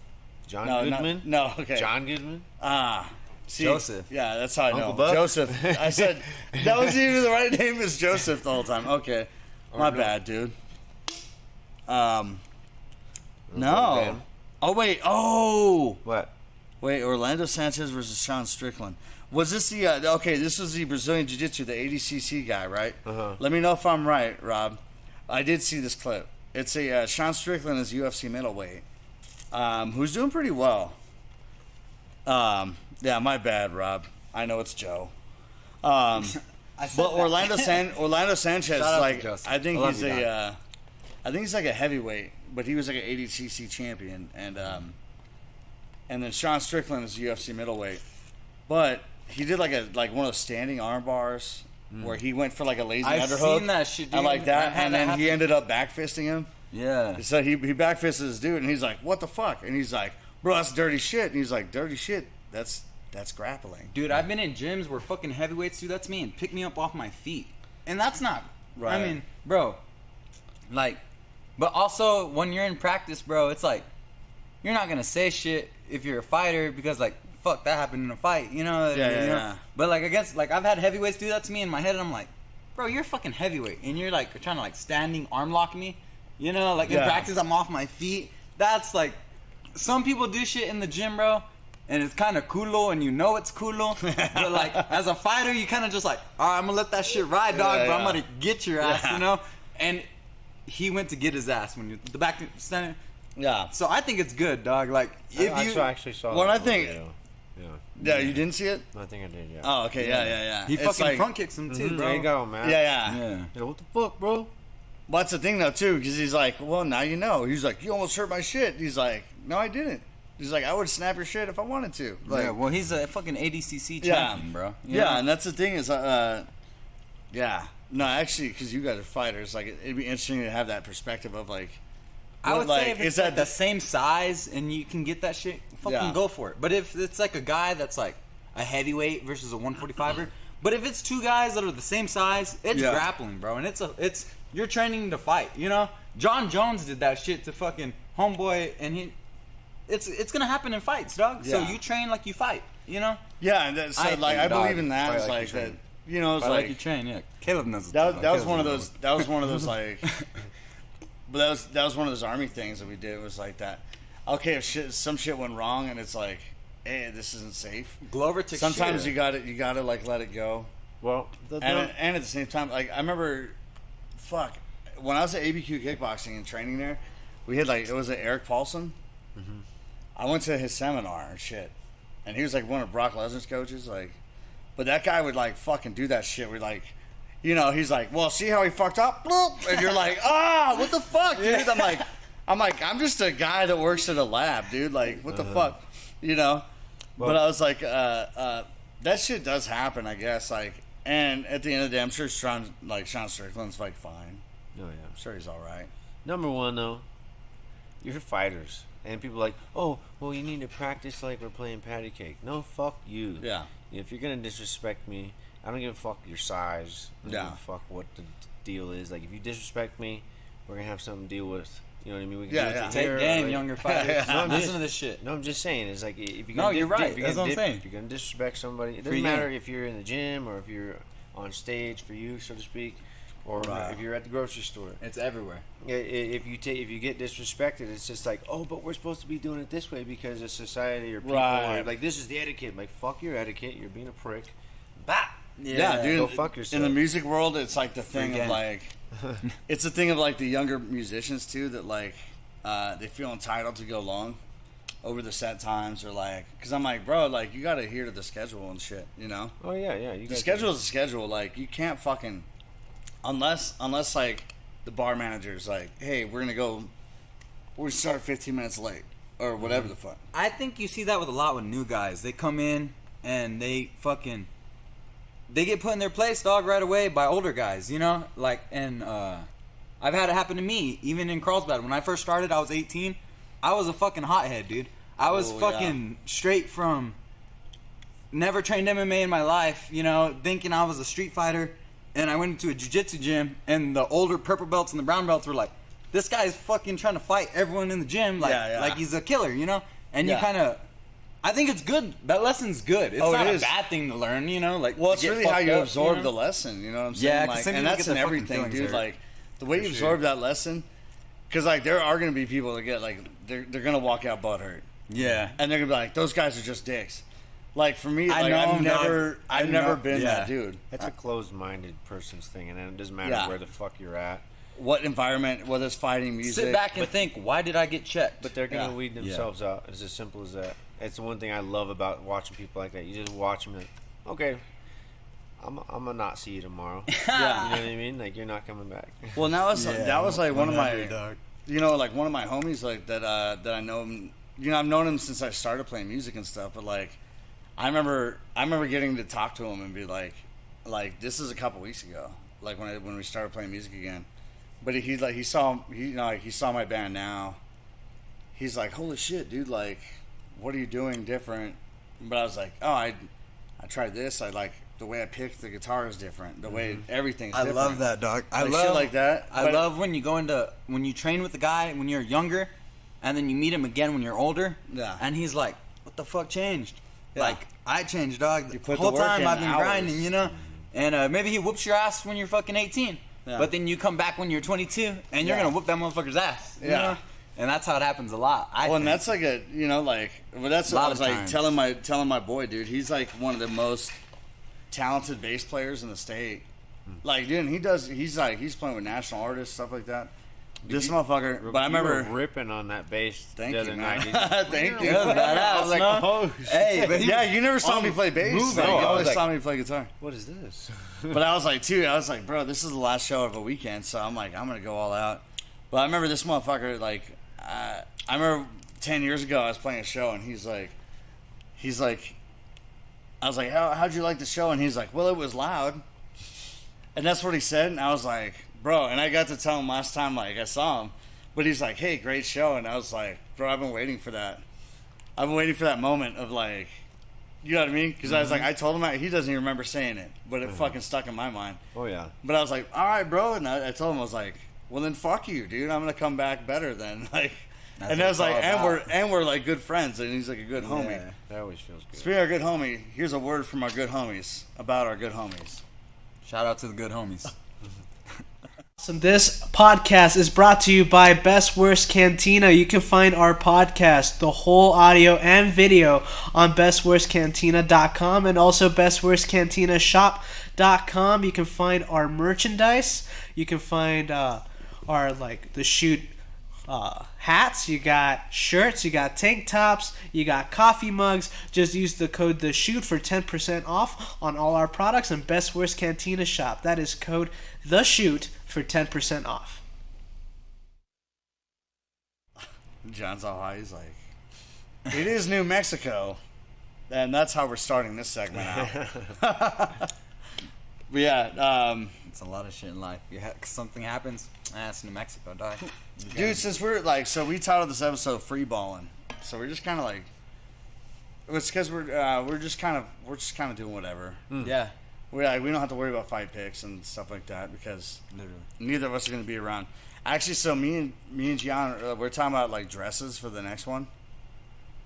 Speaker 3: John
Speaker 2: No,
Speaker 3: Goodman?
Speaker 2: No, okay.
Speaker 3: John Goodman?
Speaker 2: See,
Speaker 4: Joseph.
Speaker 2: Yeah, that's how I know.
Speaker 3: Uncle Buck?
Speaker 2: Joseph. I said, that was even the right name is Joseph the whole time. Okay. My bad, dude. No. Oh, wait. Oh.
Speaker 3: What?
Speaker 2: Wait, Orlando Sanchez versus Sean Strickland. Was this the, okay, this was the Brazilian Jiu-Jitsu, the ADCC guy, right?
Speaker 3: Uh-huh.
Speaker 2: Let me know if I'm right, Rob. I did see this clip. It's a, Sean Strickland is UFC middleweight, who's doing pretty well. Yeah, my bad, Rob. I know it's Joe. But Orlando Sanchez,
Speaker 4: Shout out
Speaker 2: like,
Speaker 4: to Joseph.
Speaker 2: I think
Speaker 4: I love
Speaker 2: he's
Speaker 4: you,
Speaker 2: I think he's like a heavyweight, but he was like an ADCC champion, and then Sean Strickland is UFC middleweight, but he did like one of those standing arm bars where he went for like a lazy
Speaker 4: I've
Speaker 2: underhook.
Speaker 4: seen that shit, dude.
Speaker 2: I like that,
Speaker 4: I've had
Speaker 2: and
Speaker 4: that
Speaker 2: then he
Speaker 4: happen.
Speaker 2: ended up backfisting him.
Speaker 4: Yeah.
Speaker 2: So he backfisted this dude, and he's like, "What the fuck?" And he's like, "Bro, that's dirty shit." And he's like, "Dirty shit? That's grappling."
Speaker 4: Dude, I've been in gyms where fucking heavyweights do that to me and pick me up off my feet. And that's not...
Speaker 2: Right.
Speaker 4: I mean, bro, like... But also, when you're in practice, bro, it's like... You're not gonna say shit if you're a fighter because, like, fuck, that happened in a fight, you know?
Speaker 2: Yeah.
Speaker 4: But, like, against... Like, I've had heavyweights do that to me in my head, and I'm like, bro, you're a fucking heavyweight. And you're, like, trying to, like, standing arm lock me. You know? Like, in
Speaker 2: Yeah.
Speaker 4: practice, I'm off my feet. That's, like... Some people do shit in the gym, bro. And it's kind of culo, and you know it's culo. But, like, as a fighter, you kind of just like, all right, I'm going to let that shit ride, dog,
Speaker 2: Yeah,
Speaker 4: but I'm
Speaker 2: yeah.
Speaker 4: going to get your ass,
Speaker 2: Yeah.
Speaker 4: you know? And he went to get his ass when you the back standing.
Speaker 2: Yeah.
Speaker 4: So I think it's good, dog. Like, if
Speaker 3: I
Speaker 4: you...
Speaker 3: actually saw
Speaker 2: Well,
Speaker 3: that
Speaker 2: I think-
Speaker 3: video. Yeah.
Speaker 2: Yeah, you didn't see it?
Speaker 3: I think I did, yeah.
Speaker 2: Oh, okay. Yeah.
Speaker 4: He
Speaker 2: It's
Speaker 4: fucking
Speaker 2: like-
Speaker 4: front kicks him, too, bro.
Speaker 3: There you go, man.
Speaker 2: Yeah.
Speaker 4: Yeah.
Speaker 3: Yeah, what the fuck, bro?
Speaker 2: Well, that's the thing, though, too, because he's like, well, now you know. He's like, you almost hurt my shit. He's like, no, I didn't. He's like, I would snap your shit if I wanted to. Like,
Speaker 4: Yeah, well, he's a fucking ADCC
Speaker 2: Yeah.
Speaker 4: champion, bro. You
Speaker 2: yeah,
Speaker 4: know?
Speaker 2: and that's the thing is, yeah. No, actually, because you guys are fighters, like, it'd be interesting to have that perspective of, like,
Speaker 4: I would
Speaker 2: like,
Speaker 4: say if
Speaker 2: is
Speaker 4: it's
Speaker 2: that
Speaker 4: like the same size and you can get that shit, fucking
Speaker 2: Yeah.
Speaker 4: go for it. But if it's like a guy that's like a heavyweight versus a 145er, but if it's two guys that are the same size, it's
Speaker 2: Yeah.
Speaker 4: grappling, bro, and it's you're training to fight. You know, John Jones did that shit to fucking homeboy, and it's gonna happen in fights, dog. So
Speaker 2: Yeah.
Speaker 4: you train like you fight. You know,
Speaker 2: Yeah, and that, so,
Speaker 4: I
Speaker 2: like,
Speaker 4: think,
Speaker 2: I believe
Speaker 4: dog,
Speaker 2: in that.
Speaker 3: fight
Speaker 2: It's
Speaker 3: like
Speaker 2: like
Speaker 3: you
Speaker 2: that,
Speaker 3: train.
Speaker 2: you know, it's
Speaker 4: I like you
Speaker 2: like,
Speaker 4: train. Yeah, Caleb knows.
Speaker 2: that was
Speaker 4: Caleb's
Speaker 2: one of
Speaker 4: knows.
Speaker 2: those, that was one of those, like, but that was one of those army things that we did. It was like that. Okay, if some shit went wrong and it's like, hey, this isn't safe.
Speaker 4: Glover took
Speaker 2: Sometimes
Speaker 4: shit.
Speaker 2: you gotta like let it go.
Speaker 3: Well,
Speaker 2: And at the same time, like, I remember, when I was at ABQ kickboxing and training there, we had like, it was at Eric Paulson.
Speaker 3: Mm-hmm.
Speaker 2: I went to his seminar and shit, and he was like one of Brock Lesnar's coaches, like, but that guy would like fucking do that shit. We're like, you know, he's like, well, see how he fucked up, bloop, and you're like, what the fuck, dude? I'm just a guy that works at a lab, dude. Like, what the fuck, you know? But I was like, that shit does happen, I guess. Like, and at the end of the day, I'm sure Sean Strickland's like fine.
Speaker 3: Oh, yeah.
Speaker 2: I'm sure he's all right.
Speaker 3: Number one, though, you're fighters. And people are like, oh, well, you need to practice like we're playing patty cake. No, fuck you.
Speaker 2: Yeah.
Speaker 3: If you're going to disrespect me, I don't give a fuck your size. I don't
Speaker 2: Yeah.
Speaker 3: give a fuck what the deal is. Like, if you disrespect me, we're going to have something to deal with. You know what I mean? We can
Speaker 2: Yeah,
Speaker 3: deal with
Speaker 2: yeah.
Speaker 3: it
Speaker 4: Take
Speaker 3: here,
Speaker 4: game,
Speaker 3: like-
Speaker 4: younger fighters.
Speaker 3: No, I'm
Speaker 4: Listen
Speaker 3: just-
Speaker 4: to this shit.
Speaker 3: No, I'm just saying. It's like, if you're
Speaker 4: No,
Speaker 3: gonna
Speaker 4: you're right. That's what I'm saying.
Speaker 3: If you're going to disrespect somebody, it doesn't
Speaker 4: Free
Speaker 3: matter
Speaker 4: game.
Speaker 3: if you're in the gym or if you're on stage for you, so to speak, or
Speaker 2: Right.
Speaker 3: if you're at the grocery store.
Speaker 4: It's everywhere.
Speaker 3: If you get disrespected, it's just like, oh, but we're supposed to be doing it this way because of society or people.
Speaker 2: Right.
Speaker 3: Or, like, this is the etiquette. Like, fuck your etiquette. You're being a prick. Bah!
Speaker 2: Yeah, dude.
Speaker 3: Go fuck yourself.
Speaker 2: In the music world, it's like the thing
Speaker 4: game.
Speaker 2: of like, it's the thing of like the younger musicians too that like, they feel entitled to go long over the set times, or like, because I'm like, bro, like you got to adhere to the schedule and shit, you know?
Speaker 3: Oh yeah.
Speaker 2: The schedule is a schedule. Like you can't fucking unless like the bar manager's like, hey, we're gonna start 15 minutes late or whatever the fuck.
Speaker 4: I think you see that with a lot with new guys. They come in and they get put in their place, dog, right away by older guys, you know? Like, and I've had it happen to me, even in Carlsbad. When I first started, I was 18. I was a fucking hothead, dude. I was straight from never trained MMA in my life, you know, thinking I was a street fighter. And I went into a jiu-jitsu gym, and the older purple belts and the brown belts were like, this guy's fucking trying to fight everyone in the gym like he's a killer, you know? And you kind of... I think it's good. That lesson's good. It's not a bad thing to learn, you know? Like,
Speaker 2: well, it's really how you absorb the lesson, you know what I'm saying?
Speaker 4: Yeah,
Speaker 2: like, and that's in everything, dude. Like, the way you absorb that lesson... Because, like, there are going to be people that get, like, they're going to walk out butthurt.
Speaker 4: Yeah.
Speaker 2: And they're going to be like, those guys are just dicks. Like, for me, like, I've never been that dude.
Speaker 3: That's a closed-minded person's thing, and then it doesn't matter where the fuck you're at.
Speaker 2: What environment, whether it's fighting, music.
Speaker 4: Sit back and think, why did I get checked?
Speaker 3: But they're going to weed themselves out. It's as simple as that. It's the one thing I love about watching people like that. You just watch them and, okay, I'm gonna not see you tomorrow. You know what I mean? Like, you're not coming back.
Speaker 2: Well, now that was like one of my, you know, like one of my homies, like that I know him. You know, I've known him since I started playing music and stuff. But like, I remember getting to talk to him and be like this is a couple weeks ago, like when we started playing music again. But he saw my band now. He's like, holy shit, dude! Like, what are you doing different? But I was like, oh, I tried this. I like. The way I picked the guitar is different. The way everything's different.
Speaker 4: I love that, dog. I love
Speaker 2: shit like that.
Speaker 4: I love when you when you train with the guy when you're younger, and then you meet him again when you're older.
Speaker 2: Yeah.
Speaker 4: And he's like, "What the fuck changed?" Yeah. Like, I changed, dog. The whole
Speaker 2: the work
Speaker 4: time
Speaker 2: in
Speaker 4: I've been
Speaker 2: hours.
Speaker 4: grinding, you know. And maybe he whoops your ass when you're fucking 18, but then you come back when you're 22, and you're gonna whoop that motherfucker's ass. You know? And that's how it happens a lot.
Speaker 2: And that's like a, you know, like, well, that's what I was like telling my boy, dude. He's like one of the most talented bass players in the state. Like, dude, he's playing with national artists, stuff like that. This motherfucker, but I remember
Speaker 3: ripping on that bass
Speaker 2: the
Speaker 3: other night.
Speaker 2: Thank you.
Speaker 4: I was like,
Speaker 2: oh,
Speaker 4: hey, but
Speaker 2: you never saw me play bass. You always saw me play guitar.
Speaker 3: What is this?
Speaker 2: But I was like, bro, this is the last show of a weekend, so I'm like, I'm gonna go all out. But I remember this motherfucker, like, I remember 10 years ago I was playing a show, and he's like, I was like, how'd you like the show? And he's like, well, it was loud. And that's what he said. And I was like, bro, and I got to tell him last time, like, I saw him. But he's like, hey, great show. And I was like, bro, I've been waiting for that. I've been waiting for that moment of, like, you know what I mean? Because I was like, I told him, he doesn't even remember saying it. But it fucking stuck in my mind.
Speaker 3: Oh, yeah.
Speaker 2: But I was like, all right, bro. And I told him, I was like, well, then fuck you, dude. I'm going to come back better then. Like, and I was like, and we're like good friends, and he's like a good homie.
Speaker 3: That always feels good.
Speaker 2: Speaking of our good homie, here's a word from our good homies about our good homies.
Speaker 4: Shout out to the good homies.
Speaker 1: So this podcast is brought to you by Best Worst Cantina. You can find our podcast, the whole audio and video, on bestworstcantina.com and also bestworstcantinashop.com. You can find our merchandise. You can find our the shoot hats, you got shirts, you got tank tops, you got coffee mugs. Just use the code THESHOOT for 10% off on all our products and Best Worst Cantina Shop. That is code THESHOOT for 10% off.
Speaker 2: John's all high. He's like, it is New Mexico. And that's how we're starting this segment out. But yeah,
Speaker 4: it's a lot of shit in life. Something happens, it's New Mexico, dog.
Speaker 2: Dude, since we're like, so we titled this episode "Freeballing," so we're just kind of like, it's because we're just kind of doing whatever.
Speaker 4: Yeah,
Speaker 2: we don't have to worry about fight picks and stuff like that because neither of us are going to be around. Actually, so me and Gian, we're talking about like dresses for the next one.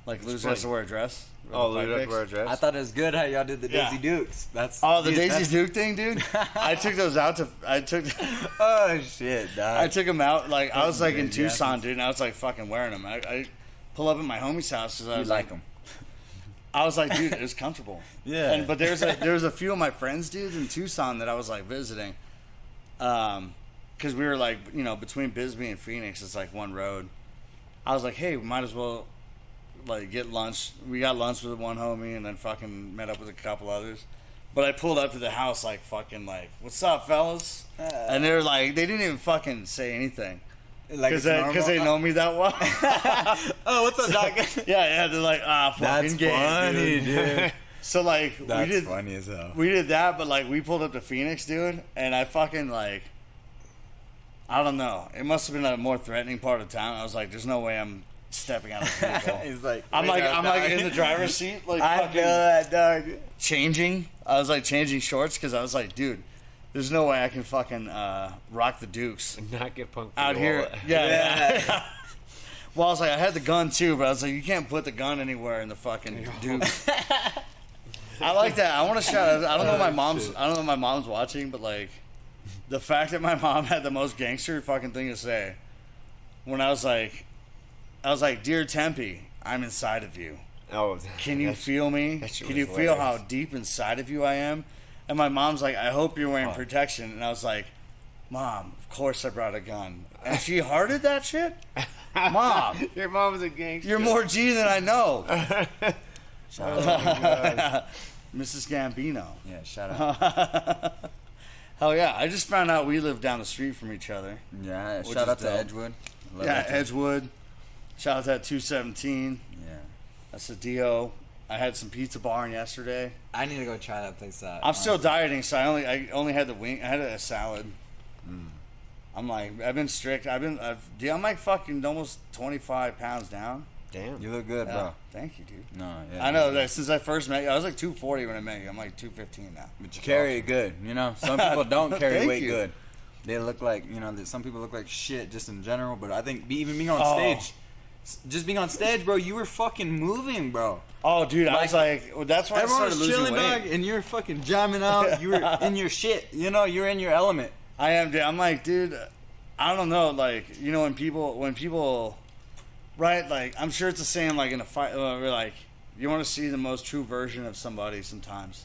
Speaker 2: Like loser has to wear a dress.
Speaker 3: Oh, loser has to wear a dress.
Speaker 4: I thought it was good how y'all did the Daisy Dukes. That's
Speaker 2: the Daisy Duke thing, dude. I took those out
Speaker 4: oh shit, dog.
Speaker 2: I took them out. Like I was like in Tucson, dude, and I was like fucking wearing them. I pull up at my homie's house because I was
Speaker 4: like them.
Speaker 2: I was like, dude, it was comfortable.
Speaker 4: Yeah.
Speaker 2: But there was a few of my friends, dude, in Tucson that I was like visiting, because we were like, you know, between Bisbee and Phoenix, it's like one road. I was like, hey, we might as well like get lunch. We got lunch with one homie and then fucking met up with a couple others. But I pulled up to the house like fucking like, what's up, fellas? And they were like, they didn't even fucking say anything.
Speaker 4: Like
Speaker 2: Because they know me that well.
Speaker 4: Oh, what's up, Doc?
Speaker 2: Yeah, they're like, fucking
Speaker 4: That's
Speaker 2: Gabe,
Speaker 4: funny, dude.
Speaker 2: So like,
Speaker 4: That's funny as hell.
Speaker 2: we did that, but like we pulled up to Phoenix, dude, and I fucking like, I don't know. It must have been a more threatening part of town. I was like, there's no way I'm stepping out of the vehicle.
Speaker 4: He's like,
Speaker 2: I'm like in the driver's seat, like
Speaker 4: I
Speaker 2: fucking
Speaker 4: feel that, dog.
Speaker 2: changing. I was like changing shorts because I was like, dude, there's no way I can fucking rock the Dukes
Speaker 3: Not get punked
Speaker 2: out here. Yeah. Well, I was like, I had the gun too, but I was like, you can't put the gun anywhere in the fucking Dukes. I like that. I want to shout out. I don't know if my mom's watching, but like the fact that my mom had the most gangster fucking thing to say when I was like, dear Tempe, I'm inside of you.
Speaker 3: Oh,
Speaker 2: Can you feel me?
Speaker 3: that shit
Speaker 2: Can you
Speaker 3: was
Speaker 2: feel how
Speaker 3: hilarious.
Speaker 2: deep inside of you I am? And my mom's like, I hope you're wearing protection. And I was like, Mom, of course I brought a gun. And she hearted that shit? Mom,
Speaker 3: Your mom was a gangster.
Speaker 2: you're more G than I know.
Speaker 4: Shout out.
Speaker 2: Mrs. Gambino.
Speaker 4: Yeah, shout out.
Speaker 2: Hell yeah. I just found out we live down the street from each other.
Speaker 4: Yeah,
Speaker 2: Which
Speaker 4: shout
Speaker 2: is
Speaker 4: out to
Speaker 2: dope.
Speaker 4: Edgewood. Love
Speaker 2: Yeah,
Speaker 4: that place.
Speaker 2: Edgewood. Shout out to that 217.
Speaker 4: Yeah.
Speaker 2: That's a Dio. I had some pizza barn yesterday.
Speaker 4: I need to go try that place out.
Speaker 2: I'm still dieting, so I only had the wing. I had a salad. I'm like, I've been strict. I'm like fucking almost 25 pounds down.
Speaker 3: Damn.
Speaker 4: You look good,
Speaker 2: Yeah.
Speaker 4: bro.
Speaker 2: Thank you, dude.
Speaker 4: No, yeah.
Speaker 2: I know that since I first met you, I was like 240 when I met you. I'm like 215 now.
Speaker 4: But you carry it good, you know? Some people don't carry
Speaker 2: Thank
Speaker 4: weight
Speaker 2: you.
Speaker 4: good. They look like, you know, some people look like shit just in general, but I think even being on
Speaker 2: Oh.
Speaker 4: stage, just being on stage, bro, you were fucking moving, bro.
Speaker 2: Oh, dude, I
Speaker 4: Like,
Speaker 2: was like, well, that's why I
Speaker 4: Everyone
Speaker 2: started
Speaker 4: was
Speaker 2: losing
Speaker 4: chilling,
Speaker 2: weight.
Speaker 4: dog, and you're fucking jamming out. You were in your shit, you know? You're in your element.
Speaker 2: I am, dude. I'm like, dude, I don't know, like, you know, when people, right? Like, I'm sure it's the same, like in a fight. Where, like, you want to see the most true version of somebody. Sometimes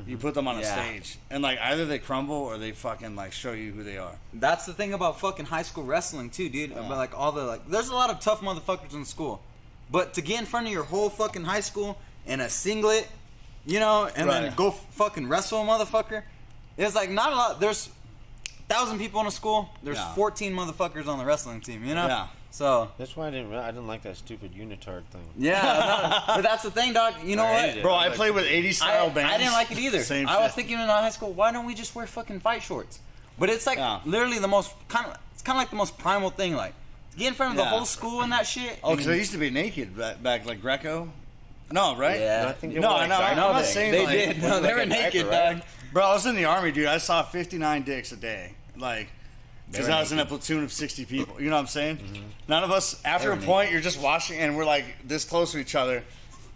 Speaker 2: you put them on a
Speaker 4: Yeah.
Speaker 2: stage, and like either they crumble or they fucking like show you who they are.
Speaker 4: That's the thing about fucking high school wrestling too, dude. About like all the like, there's a lot of tough motherfuckers in school, but to get in front of your whole fucking high school in a singlet, you know, and then
Speaker 2: Right.
Speaker 4: go fucking wrestle a motherfucker, it's like not a lot. There's 1,000 people in a school. There's
Speaker 2: Yeah.
Speaker 4: 14 motherfuckers on the wrestling team, you know.
Speaker 2: Yeah.
Speaker 4: So
Speaker 3: That's why I didn't like that stupid unitard thing.
Speaker 4: yeah, no, but that's the thing, dog. You know
Speaker 3: I
Speaker 4: what?
Speaker 3: hated it.
Speaker 2: Bro, I
Speaker 3: Like,
Speaker 2: played with 80 style bands.
Speaker 4: I didn't like it either.
Speaker 2: Same
Speaker 4: I was
Speaker 2: shit.
Speaker 4: thinking in high school, why don't we just wear fucking fight shorts? But it's like
Speaker 2: Yeah.
Speaker 4: literally the most it's kind of like the most primal thing. Like to get in front of the
Speaker 2: Yeah.
Speaker 4: whole school and that shit.
Speaker 2: Oh, because I used to be naked back like Greco. No, right?
Speaker 4: Yeah.
Speaker 3: I think they
Speaker 2: No,
Speaker 3: were
Speaker 2: I
Speaker 3: like
Speaker 2: know. I'm
Speaker 3: diaper
Speaker 2: not
Speaker 3: thing.
Speaker 2: saying
Speaker 4: they
Speaker 2: like,
Speaker 4: did. No, they were
Speaker 3: like a
Speaker 4: naked,
Speaker 3: diaper, right?
Speaker 4: dog.
Speaker 2: Bro, I was in the army, dude. I saw 59 dicks a day. Like, because
Speaker 4: were
Speaker 2: I was in a
Speaker 4: naked.
Speaker 2: platoon of 60 people. You know what I'm saying? None of us, after
Speaker 4: They
Speaker 2: a
Speaker 4: were
Speaker 2: point, you're just washing, and we're like this close to each other,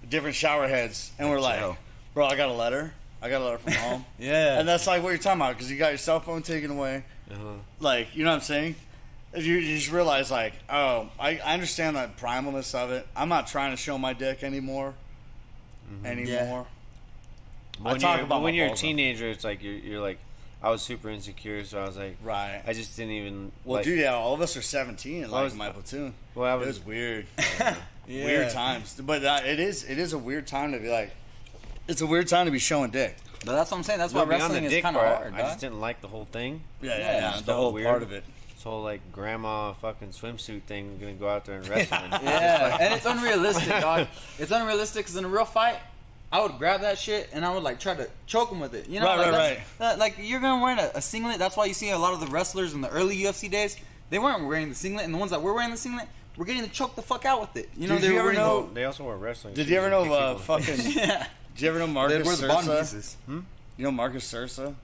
Speaker 2: different shower heads, and we're like,
Speaker 4: Joe.
Speaker 2: bro, I got a letter. I got a letter from home.
Speaker 4: Yeah.
Speaker 2: And that's like what you're talking about, because you got your cell phone taken away. Like, you know what I'm saying? You just realize, like, oh, I understand that primalness of it. I'm not trying to show my dick anymore. Anymore.
Speaker 3: When
Speaker 2: talk
Speaker 3: you're,
Speaker 2: about
Speaker 3: when
Speaker 2: my
Speaker 3: you're a
Speaker 2: balls, though.
Speaker 3: teenager, it's like you're like, I was super insecure, so I was like,
Speaker 2: Right.
Speaker 3: I just didn't even.
Speaker 2: Well,
Speaker 3: like,
Speaker 2: dude, yeah, all of us are 17 and
Speaker 3: Well, I
Speaker 2: like
Speaker 3: was-
Speaker 2: my platoon.
Speaker 3: Well, I
Speaker 2: It
Speaker 3: was.
Speaker 2: was weird.
Speaker 4: Yeah.
Speaker 2: Weird times. But it is a weird time to be like, it's a weird time to be showing dick.
Speaker 4: But that's what I'm saying. That's why
Speaker 3: Well, beyond
Speaker 4: wrestling
Speaker 3: the
Speaker 4: is
Speaker 3: dick
Speaker 4: kind of
Speaker 3: part,
Speaker 4: hard,
Speaker 3: I
Speaker 4: dog.
Speaker 3: just didn't like the whole thing.
Speaker 2: Yeah,
Speaker 4: Yeah,
Speaker 2: the
Speaker 3: it's all
Speaker 2: whole
Speaker 3: weird.
Speaker 2: part of it.
Speaker 3: This whole like grandma fucking swimsuit thing, gonna go out there and wrestle.
Speaker 4: Yeah, and it's unrealistic, dog. It's unrealistic because in a real fight, I would grab that shit and I would like try to choke him with it. You know,
Speaker 2: Right,
Speaker 4: like,
Speaker 2: right,
Speaker 4: like you're gonna wear a singlet. That's why you see a lot of the wrestlers in the early UFC days. They weren't wearing the singlet, and the ones that were wearing the singlet were getting to choke the fuck out with it. You know,
Speaker 2: Did
Speaker 4: they
Speaker 2: you
Speaker 4: were
Speaker 2: ever
Speaker 4: wearing
Speaker 2: know-
Speaker 3: They also were wrestling.
Speaker 2: Did
Speaker 3: shoes
Speaker 2: you ever
Speaker 3: and
Speaker 2: know
Speaker 3: kick people in the face.
Speaker 2: fucking?
Speaker 4: yeah.
Speaker 2: Did you ever know
Speaker 4: They
Speaker 2: Marcus
Speaker 4: were the bond
Speaker 2: Sursa?
Speaker 4: pieces.
Speaker 2: You know Marcus Sursa?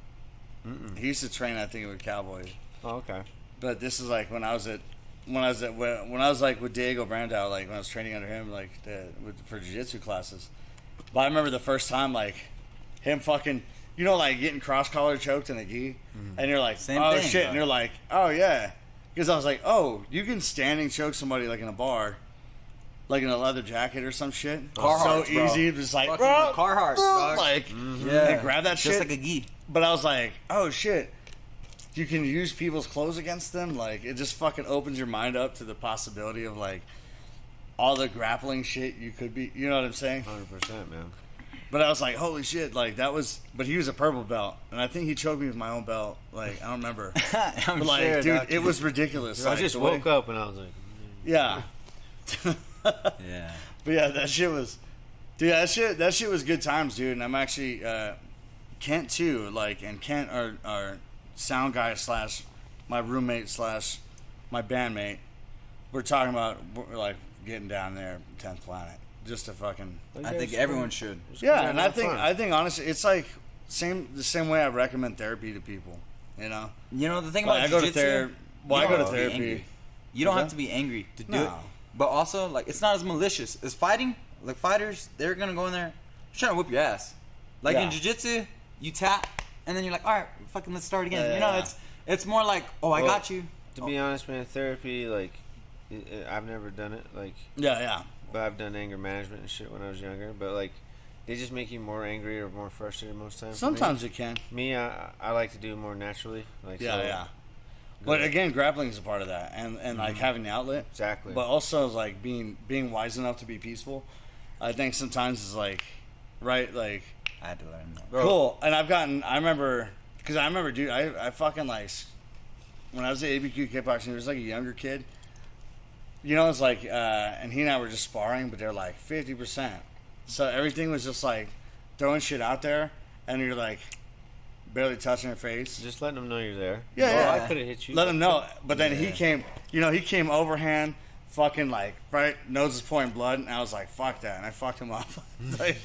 Speaker 2: He used to train, I think, with Cowboys.
Speaker 3: Oh, okay.
Speaker 2: But this is like when I was like with Diego Brandao, like when I was training under him, like for jiu-jitsu classes. But I remember the first time, like him fucking, you know, like getting cross collar choked in a gi, and you're like,
Speaker 4: Same
Speaker 2: oh
Speaker 4: thing,
Speaker 2: shit,
Speaker 4: bro.
Speaker 2: and you're like, oh yeah, because I was like, oh, you can standing choke somebody like in a bar, like in a leather jacket or some shit.
Speaker 4: Carhartts,
Speaker 2: so
Speaker 4: bro.
Speaker 2: easy, just like
Speaker 4: Fucking
Speaker 2: bro,
Speaker 4: Carhartts,
Speaker 2: bro,
Speaker 4: dog.
Speaker 2: like
Speaker 4: Yeah.
Speaker 2: and grab that shit.
Speaker 4: Just like a gi.
Speaker 2: But I was like, oh shit, you can use people's clothes against them. Like it just fucking opens your mind up to the possibility of like all the grappling shit you could be. You know what I'm saying?
Speaker 3: 100%, man.
Speaker 2: But I was like, holy shit, like that was. But he was a purple belt, and I think he choked me with my own belt. Like I don't remember.
Speaker 4: I'm
Speaker 2: But like,
Speaker 4: sure,
Speaker 2: dude,
Speaker 4: Doc.
Speaker 2: it was ridiculous.
Speaker 3: Dude, I
Speaker 2: Like,
Speaker 3: just
Speaker 2: the way-
Speaker 3: woke up and I was like,
Speaker 2: Yeah.
Speaker 4: Yeah.
Speaker 2: But yeah, that shit was, dude. That shit was good times, dude. And I'm actually Kent too. Like, and Kent, our sound guy slash my roommate slash my bandmate. We're talking about like getting down there, 10th Planet, just to fucking.
Speaker 4: I think everyone should.
Speaker 2: Yeah, and I think honestly, it's like the same way I recommend therapy to people. You know.
Speaker 4: You know the thing
Speaker 2: Like,
Speaker 4: about
Speaker 2: I go to
Speaker 4: jiu-jitsu,
Speaker 2: therapy. Well,
Speaker 4: you
Speaker 2: I go
Speaker 4: don't
Speaker 2: to
Speaker 4: have to be
Speaker 2: therapy.
Speaker 4: angry. You don't
Speaker 2: What's
Speaker 4: have to
Speaker 2: that?
Speaker 4: be angry to do
Speaker 2: No.
Speaker 4: it. But also, like, it's not as malicious as fighting. Like fighters, they're gonna go in there trying to whip your ass. Like
Speaker 2: Yeah.
Speaker 4: in jiu-jitsu, you tap and then you're like, all right, fucking, let's start again.
Speaker 2: Yeah,
Speaker 4: You know,
Speaker 2: yeah.
Speaker 4: it's more like, oh, I
Speaker 3: Well,
Speaker 4: got you.
Speaker 3: to be honest, man, therapy, like, I've never done it. Like,
Speaker 2: Yeah.
Speaker 3: but I've done anger management and shit when I was younger. But like, they just make you more angry or more frustrated most times.
Speaker 2: Sometimes it can.
Speaker 3: Me, I like to do it more naturally. Like,
Speaker 2: Yeah,
Speaker 3: so,
Speaker 2: yeah. But again, grappling is a part of that, and like having the outlet.
Speaker 3: Exactly.
Speaker 2: But also like being wise enough to be peaceful. I think sometimes is like, right, like
Speaker 4: I had to learn that.
Speaker 3: Bro.
Speaker 2: cool. And I remember, dude, I fucking like when I was at ABQ kickboxing, there was like a younger kid. You know, it's like, and he and I were just sparring, but they're like 50%. So everything was just like throwing shit out there, and you're like barely touching her face.
Speaker 3: Just letting them know you're there.
Speaker 2: Yeah,
Speaker 3: Oh,
Speaker 2: yeah.
Speaker 3: I could have hit you.
Speaker 2: Let him know. But then he
Speaker 4: Yeah.
Speaker 2: came, he came overhand, fucking like, right, nose is pouring blood, and I was like, fuck that, and I fucked him up. Like,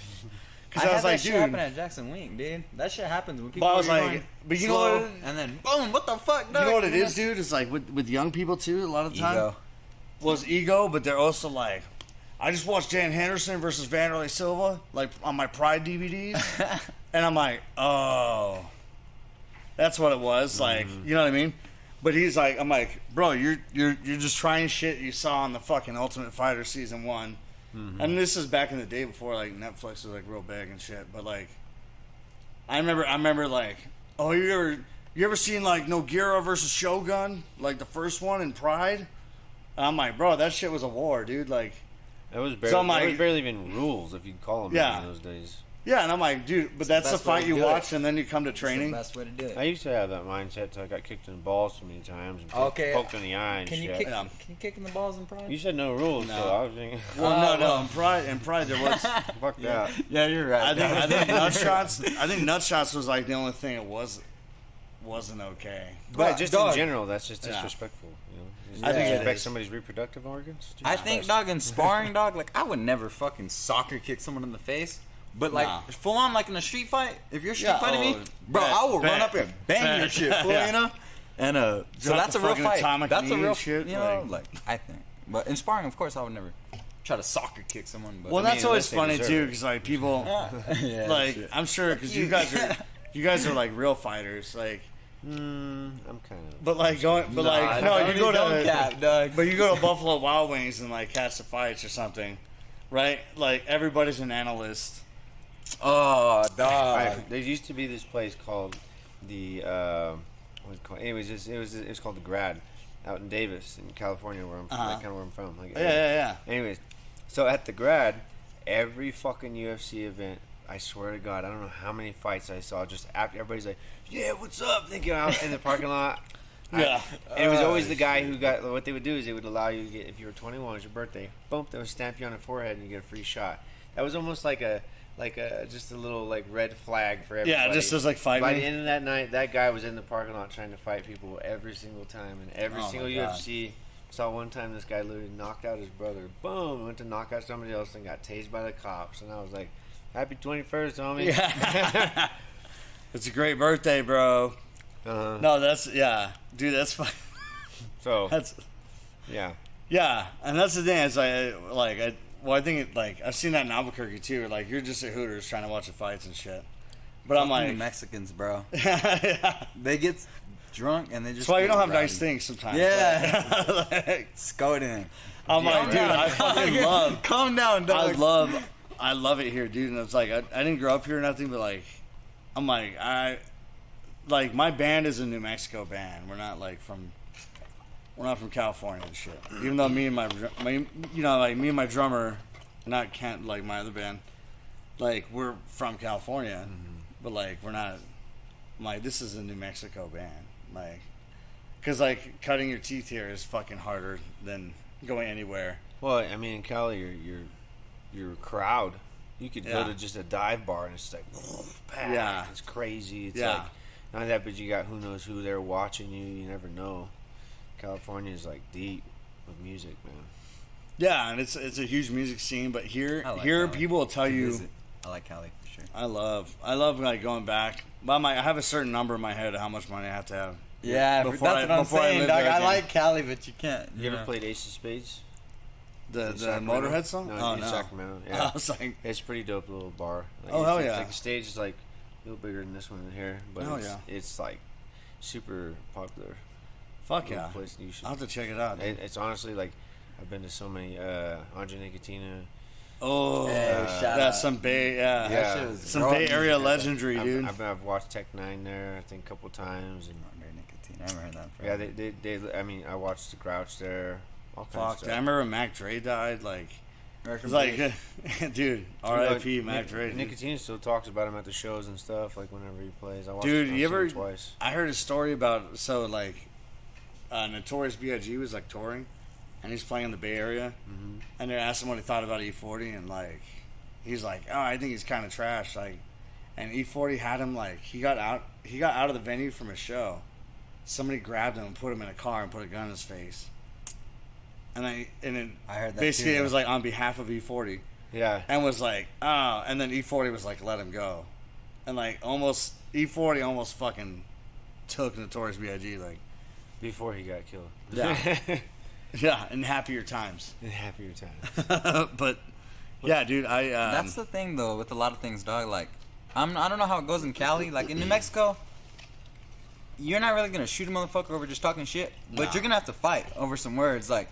Speaker 2: because I was
Speaker 4: had
Speaker 2: like,
Speaker 4: that shit
Speaker 2: dude.
Speaker 4: happen at Jackson Wink, dude. That shit happens when people
Speaker 2: But I was
Speaker 4: are
Speaker 2: like,
Speaker 4: going
Speaker 2: but you know
Speaker 4: slow,
Speaker 2: what?
Speaker 4: and then boom, what the fuck,
Speaker 2: You
Speaker 4: dog?
Speaker 2: know what it is, dude? It's like with young people too. A lot of the time,
Speaker 4: Ego.
Speaker 2: was ego, but they're also like, I just watched Dan Henderson versus Vanderlei Silva, like on my Pride DVDs, and I'm like, oh, that's what it was. Like, you know what I mean? But he's like, I'm like, bro, you're just trying shit you saw on the fucking Ultimate Fighter season 1. And this is back in the day before like Netflix was like real big and shit. But like, I remember like, oh, you ever seen like Nogueira versus Shogun, like the first one in Pride? And I'm like, bro, that shit was a war, dude. Like,
Speaker 3: It was barely,
Speaker 2: So I'm like-
Speaker 3: there was barely even rules, if you could call them
Speaker 2: Yeah.
Speaker 3: in those days.
Speaker 2: yeah, and I'm like, dude, but that's the
Speaker 4: best way
Speaker 2: fight
Speaker 4: to
Speaker 2: you
Speaker 4: do it.
Speaker 2: watch, and then you come to
Speaker 4: It's the
Speaker 2: training.
Speaker 4: best way to do it.
Speaker 3: I used to have that mindset till I got kicked in the balls so many times and
Speaker 4: Okay.
Speaker 3: poked in the eye and
Speaker 4: Can you
Speaker 3: shit.
Speaker 4: kick?
Speaker 2: Yeah.
Speaker 4: Can you kick in the balls in Pride?
Speaker 3: You said no rules,
Speaker 2: No.
Speaker 3: so I was thinking,
Speaker 2: Well, no, in Pride there was.
Speaker 3: fuck that.
Speaker 4: Yeah, you're right.
Speaker 2: I think nut shots was like the only thing it wasn't okay.
Speaker 3: But just
Speaker 4: dog,
Speaker 3: in general, that's just
Speaker 2: Yeah.
Speaker 3: disrespectful. You know? Just
Speaker 2: I think it
Speaker 3: disrespect
Speaker 2: is.
Speaker 3: somebody's reproductive organs. Jesus
Speaker 4: I think,
Speaker 3: Christ.
Speaker 4: dog, in sparring, dog, like, I would never fucking soccer kick someone in the face. But, like,
Speaker 2: Nah.
Speaker 4: full on, like, in a street fight, if you're street
Speaker 2: Yeah,
Speaker 4: fighting me, bro,
Speaker 2: bet,
Speaker 4: I will run
Speaker 2: bet,
Speaker 4: up and bang
Speaker 2: bet.
Speaker 4: your shit, fool,
Speaker 2: Yeah.
Speaker 4: you know? And, so
Speaker 2: Drop
Speaker 4: that's
Speaker 2: the
Speaker 4: a real
Speaker 2: fucking
Speaker 4: fight.
Speaker 2: atomic
Speaker 4: That's a
Speaker 2: knee
Speaker 4: real,
Speaker 2: and shit,
Speaker 4: you know,
Speaker 2: like-
Speaker 4: like, I think. But in sparring, of course, I would never try to soccer kick someone. But
Speaker 2: Well,
Speaker 3: I mean,
Speaker 2: that's always
Speaker 3: unless they
Speaker 2: funny
Speaker 3: deserve
Speaker 2: too,
Speaker 3: it.
Speaker 2: because like people,
Speaker 4: yeah,
Speaker 2: like
Speaker 4: shit.
Speaker 2: I'm sure, because you guys are like real fighters, like.
Speaker 3: I'm kind of.
Speaker 2: But like going, but
Speaker 4: Nah,
Speaker 2: like no, you go
Speaker 4: don't
Speaker 2: to,
Speaker 4: cap, dog.
Speaker 2: but you go to Buffalo Wild Wings and like catch the fights or something, right? Like everybody's an analyst.
Speaker 4: Oh, dog.
Speaker 3: There used to be this place called the what's it called? Anyways, it was called the Grad out in Davis, in California, where I'm
Speaker 2: Uh-huh.
Speaker 3: like, kind of where I'm from. Like,
Speaker 2: Yeah.
Speaker 3: Anyways, so at the Grad, every fucking UFC event, I swear to God, I don't know how many fights I saw. Just after everybody's like, "Yeah, what's up?" Thinking out in the parking lot.
Speaker 2: Yeah.
Speaker 3: And it was always the guy who got. What they would do is they would allow you to get, if you were 21, it was your birthday. Boom, they would stamp you on the forehead and you get a free shot. That was almost like a just a little like red flag for everybody.
Speaker 2: Yeah, just as like
Speaker 3: By
Speaker 2: fighting.
Speaker 3: the end of that night, that guy was in the parking lot trying to fight people every single time, and every
Speaker 2: Oh,
Speaker 3: single
Speaker 2: my God.
Speaker 3: UFC. Saw one time this guy literally knocked out his brother. Boom! Went to knock out somebody else and got tased by the cops. And I was like, "Happy 21st, homie!"
Speaker 2: Yeah. It's a great birthday, bro. No, that's dude. That's fine.
Speaker 3: So
Speaker 2: That's
Speaker 3: yeah,
Speaker 2: and that's the thing. It's I think it like I've seen that in Albuquerque too. Like you're just at Hooters trying to watch the fights and shit. But I'm
Speaker 4: Fucking
Speaker 2: like,
Speaker 4: Mexicans, bro.
Speaker 2: yeah.
Speaker 4: They get drunk and they just.
Speaker 2: That's why you
Speaker 4: get
Speaker 2: don't have
Speaker 4: rowdy.
Speaker 2: nice things sometimes.
Speaker 4: Yeah.
Speaker 2: Like,
Speaker 4: Scoting.
Speaker 2: I'm like, dude, I fucking love.
Speaker 4: Calm down, dog.
Speaker 2: I love it here, dude. And it's like I didn't grow up here or nothing, but like, I'm like my band is a New Mexico band. We're not like from we're not from California and shit. Even though me and my you know, like me and my drummer, not Kent, like my other band, like we're from California, but like we're not. Like this is a New Mexico band, like, cause like cutting your teeth here is fucking harder than going anywhere.
Speaker 3: Well, I mean, in Cali, your crowd, you could go
Speaker 2: Yeah.
Speaker 3: to just a dive bar and it's like, packed.
Speaker 2: Yeah.
Speaker 3: It's crazy. It's
Speaker 2: Yeah.
Speaker 3: like, not only that, but you got who knows who there watching you. You never know. California is like deep with music, man.
Speaker 2: Yeah, and it's a huge music scene, but here
Speaker 4: I like
Speaker 2: here
Speaker 4: Cali.
Speaker 2: people will tell
Speaker 4: To
Speaker 2: you.
Speaker 4: visit. I like Cali for sure.
Speaker 2: I love like going back. But I have a certain number in my head of how much money I have to have.
Speaker 4: Yeah,
Speaker 2: Before
Speaker 4: that's
Speaker 2: I-
Speaker 4: what I'm
Speaker 2: before I
Speaker 4: saying,
Speaker 2: live
Speaker 4: dog.
Speaker 2: there
Speaker 4: I
Speaker 2: again.
Speaker 4: like Cali, but you can't.
Speaker 3: You ever played Ace of Spades?
Speaker 2: The
Speaker 3: In Sacramento?
Speaker 2: Motorhead song?
Speaker 3: No,
Speaker 2: Oh
Speaker 3: in
Speaker 2: no.
Speaker 3: Sacramento.
Speaker 2: I
Speaker 3: Yeah,
Speaker 2: was like,
Speaker 3: it's a pretty dope little bar. Like,
Speaker 2: Oh,
Speaker 3: it's,
Speaker 2: hell
Speaker 3: it's
Speaker 2: yeah.
Speaker 3: Like the stage is like a little bigger than this one in here, but
Speaker 2: Hell
Speaker 3: it's,
Speaker 2: yeah.
Speaker 3: it's like super popular.
Speaker 2: fuck
Speaker 3: Little
Speaker 2: yeah.
Speaker 3: place you should.
Speaker 2: I'll have to check it out. Dude.
Speaker 3: It's honestly like I've been to so many Andre Nicotina.
Speaker 2: Oh,
Speaker 4: Hey, shout
Speaker 2: yeah,
Speaker 4: out.
Speaker 2: some Bay, yeah,
Speaker 3: Yeah.
Speaker 4: That shit was
Speaker 2: some
Speaker 4: growing
Speaker 2: Bay Area
Speaker 4: music.
Speaker 2: legendary, dude.
Speaker 3: I've watched Tech Nine there, I think, a couple times, and
Speaker 4: Under nicotine. I haven't heard that.
Speaker 3: yeah, they I mean, I watched the Grouch there. All kinds
Speaker 2: Fuck,
Speaker 3: of
Speaker 2: dude, I
Speaker 3: stuff.
Speaker 2: remember when Mac Dre died. Like,
Speaker 4: Record
Speaker 2: it's like,
Speaker 4: break.
Speaker 2: dude, R.I.P. Mac Dre. dude.
Speaker 3: Nicotina still talks about him at the shows and stuff, like whenever he plays. I watched
Speaker 2: Dude,
Speaker 3: I've
Speaker 2: you
Speaker 3: seen
Speaker 2: ever?
Speaker 3: him twice.
Speaker 2: I heard a story about like Notorious B.I.G. was like touring, and he's playing in the Bay Area, and they asked him what he thought about E40, and like he's like, oh, I think he's kind of trash, like, and E40 had him like he got out of the venue from a show. Somebody grabbed him and put him in a car and put a gun in his face, and then
Speaker 4: I heard that
Speaker 2: basically
Speaker 4: too,
Speaker 2: it was
Speaker 4: though.
Speaker 2: like on behalf of E40.
Speaker 3: Yeah,
Speaker 2: And was like, oh, and then E40 was like, let him go. And like almost, E40 almost fucking took Notorious B.I.G. like,
Speaker 3: before he got killed.
Speaker 2: Yeah. yeah, in happier times.
Speaker 3: In happier times.
Speaker 2: But, yeah, dude,
Speaker 4: That's the thing, though, with a lot of things, dog. Like, I don't know how it goes in Cali. Like, in New Mexico, you're not really going to shoot a motherfucker over just talking shit, but
Speaker 2: Nah.
Speaker 4: you're going to have to fight over some words. Like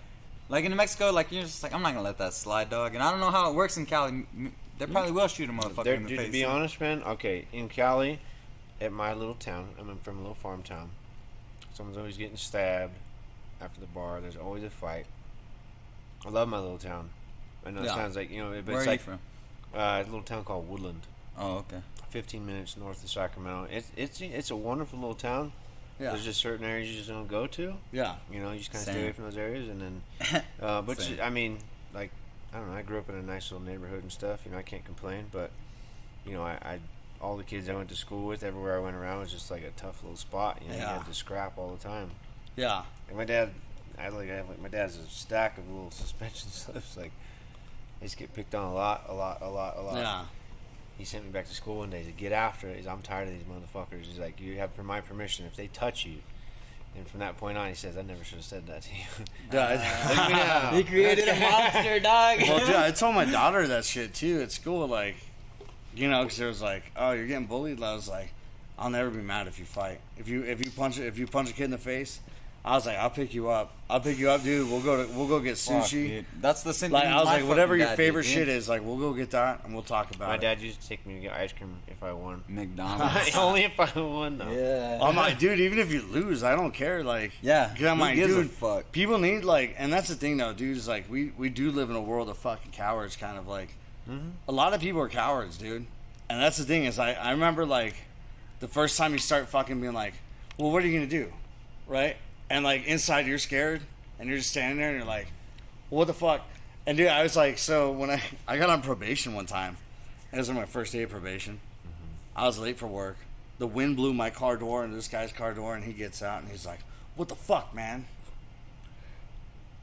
Speaker 4: in New Mexico, like, you're just like, I'm not going to let that slide, dog. And I don't know how it works in Cali. They probably will shoot a motherfucker in the
Speaker 3: Dude,
Speaker 4: face.
Speaker 3: to be honest, man, okay, in Cali, at my little town, I'm from a little farm town, someone's always getting stabbed after the bar. There's always a fight. I love my little town. I know it
Speaker 2: Yeah.
Speaker 3: sounds like, but
Speaker 4: Where
Speaker 3: it's
Speaker 4: are you
Speaker 3: like
Speaker 4: from?
Speaker 3: a little town called Woodland.
Speaker 4: Oh, okay.
Speaker 3: 15 minutes north of Sacramento. It's a wonderful little town.
Speaker 2: Yeah.
Speaker 3: There's just certain areas you just don't go to.
Speaker 2: Yeah.
Speaker 3: You know, you just kind of
Speaker 4: Same.
Speaker 3: stay away from those areas, and then, but
Speaker 4: Same.
Speaker 3: I mean, like, I don't know. I grew up in a nice little neighborhood and stuff. You know, I can't complain. But, you know, I all the kids I went to school with, everywhere I went around was just like a tough little spot. You know,
Speaker 2: Yeah.
Speaker 3: you had to scrap all the time.
Speaker 2: Yeah.
Speaker 3: And my dad, my dad's a stack of little suspension slips. Like, I used to get picked on a lot.
Speaker 2: Yeah.
Speaker 3: He sent me back to school one day to get after it. I'm tired of these motherfuckers. He's like, you have for my permission if they touch you. And from that point on, he says, I never should have said that to you.
Speaker 2: Yeah.
Speaker 4: He created a monster, dog.
Speaker 2: Well, dude, I told my daughter that shit too at school. Like, you know, because there was like, oh, you're getting bullied. I was like, I'll never be mad if you fight. If you punch a kid in the face, I was like, I'll pick you up. Dude. We'll go get
Speaker 4: Fuck,
Speaker 2: sushi.
Speaker 4: dude. That's the same
Speaker 2: Like,
Speaker 4: thing
Speaker 2: I was
Speaker 4: my
Speaker 2: like, whatever
Speaker 4: fucking
Speaker 2: your
Speaker 4: dad
Speaker 2: favorite
Speaker 4: did,
Speaker 2: shit
Speaker 4: dude.
Speaker 2: is, like, we'll go get that and we'll talk about
Speaker 3: My
Speaker 2: it.
Speaker 3: dad used to take me to get ice cream if I won.
Speaker 4: McDonald's.
Speaker 3: Only if I won, though.
Speaker 4: Yeah.
Speaker 2: I'm like, dude, even if you lose, I don't care. Like,
Speaker 4: Yeah,
Speaker 2: 'cause I'm
Speaker 4: who
Speaker 2: like,
Speaker 4: gives a
Speaker 2: dude,
Speaker 4: fuck?
Speaker 2: people need, like, and that's the thing, though, dude, is like, we do live in a world of fucking cowards, kind of like, a lot of people are cowards, dude. And that's the thing, is I remember, like, the first time you start fucking being like, well, what are you going to do? Right? And, like, inside you're scared, and you're just standing there, and you're like, well, what the fuck? And, dude, I was like, so when I got on probation one time, and it was on my first day of probation, I was late for work. The wind blew my car door into this guy's car door, and he gets out, and he's like, what the fuck, man?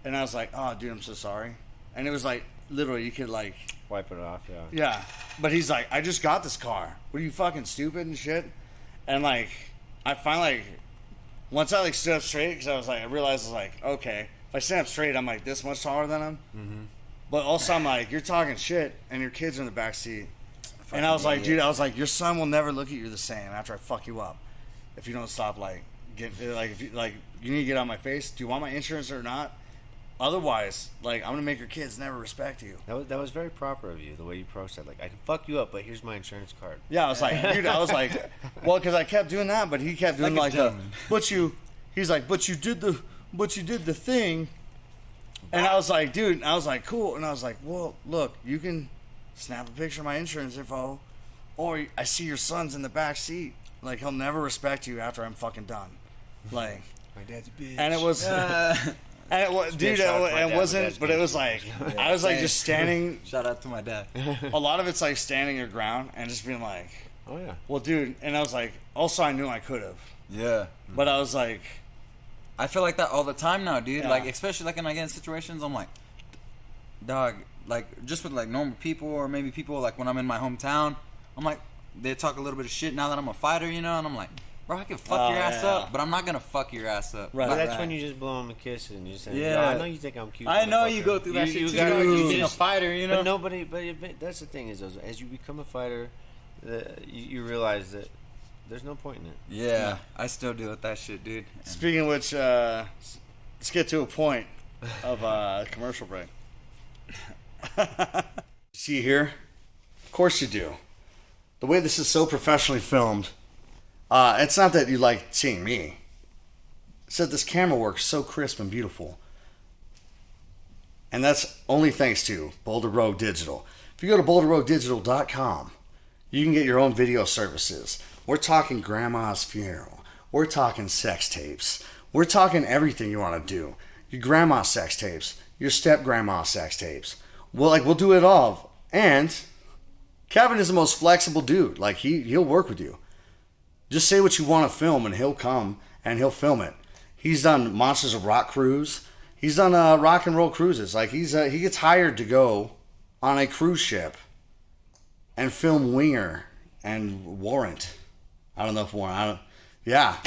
Speaker 2: And I was like, oh, dude, I'm so sorry. And it was like, literally, you could, like,
Speaker 3: Wipe it off, yeah.
Speaker 2: yeah. But he's like, I just got this car. Were you fucking stupid and shit? And, like, I finally, like, once I, like, stood up straight, because I was like, I realized, I was like, okay, if I stand up straight, I'm, like, this much taller than him. Mm-hmm. But also, I'm like, you're talking shit, and your kid's in the back seat. And I was like, dude, your son will never look at you the same after I fuck you up. If you don't stop, like, if you need to get out of my face. Do you want my insurance or not? Otherwise, like, I'm going to make your kids never respect you.
Speaker 3: That was very proper of you, the way you approached that. Like, I can fuck you up, but here's my insurance card.
Speaker 2: Yeah, I was like, dude, well, because I kept doing that, but he kept doing
Speaker 4: Like a
Speaker 2: like
Speaker 4: gentleman.
Speaker 2: he's like, but you did the but you did the thing. And I was like, dude, I was like, cool. And I was like, well, look, you can snap a picture of my insurance info, or I see your son's in the back seat. Like, he'll never respect you after I'm fucking done. Like,
Speaker 3: My dad's a bitch.
Speaker 2: and it was, and it was, dude, it wasn't, but it was like, I was like just standing.
Speaker 4: Shout out to my dad.
Speaker 2: A lot of it's like standing your ground and just being like,
Speaker 3: Oh yeah.
Speaker 2: well, dude. And I was like, also, I knew I could have,
Speaker 4: Yeah.
Speaker 2: but I was like,
Speaker 4: I feel like that all the time now, dude.
Speaker 2: Yeah.
Speaker 4: Like, especially like when I get in situations, I'm like, dog, like just with like normal people or maybe people like when I'm in my hometown, I'm like, they talk a little bit of shit now that I'm a fighter, you know, and I'm like, bro, I can fuck your ass up, but I'm not gonna fuck your ass up.
Speaker 2: Right.
Speaker 3: But
Speaker 4: But
Speaker 3: that's when you just blow him a kiss and you say,
Speaker 4: Yeah.
Speaker 3: "Yo, I know you think I'm cute.
Speaker 4: I know
Speaker 3: motherfucker."
Speaker 4: you go through that shit too.
Speaker 3: gotta-
Speaker 4: Dog.
Speaker 3: you
Speaker 4: You being a
Speaker 3: just-
Speaker 4: fighter, you know.
Speaker 3: But nobody. But that's the thing is, as you become a fighter, you realize that there's no point in it.
Speaker 4: Yeah, I still deal with that shit, dude.
Speaker 2: speaking of which, let's get to a point of commercial break. See here? Of course you do. The way this is so professionally filmed, it's not that you like seeing me. It's that this camera works so crisp and beautiful. And that's only thanks to Boulder Road Digital. If you go to boulderroaddigital.com, you can get your own video services. We're talking grandma's funeral. We're talking sex tapes. We're talking everything you want to do. Your grandma's sex tapes, your step grandma's sex tapes. We'll do it all. And Kevin is the most flexible dude. Like he'll work with you. Just say what you want to film and he'll come and he'll film it. He's done Monsters of Rock cruise. He's done rock and roll cruises. Like he gets hired to go on a cruise ship and film Winger and Warrant. I don't know if Warrant. Yeah,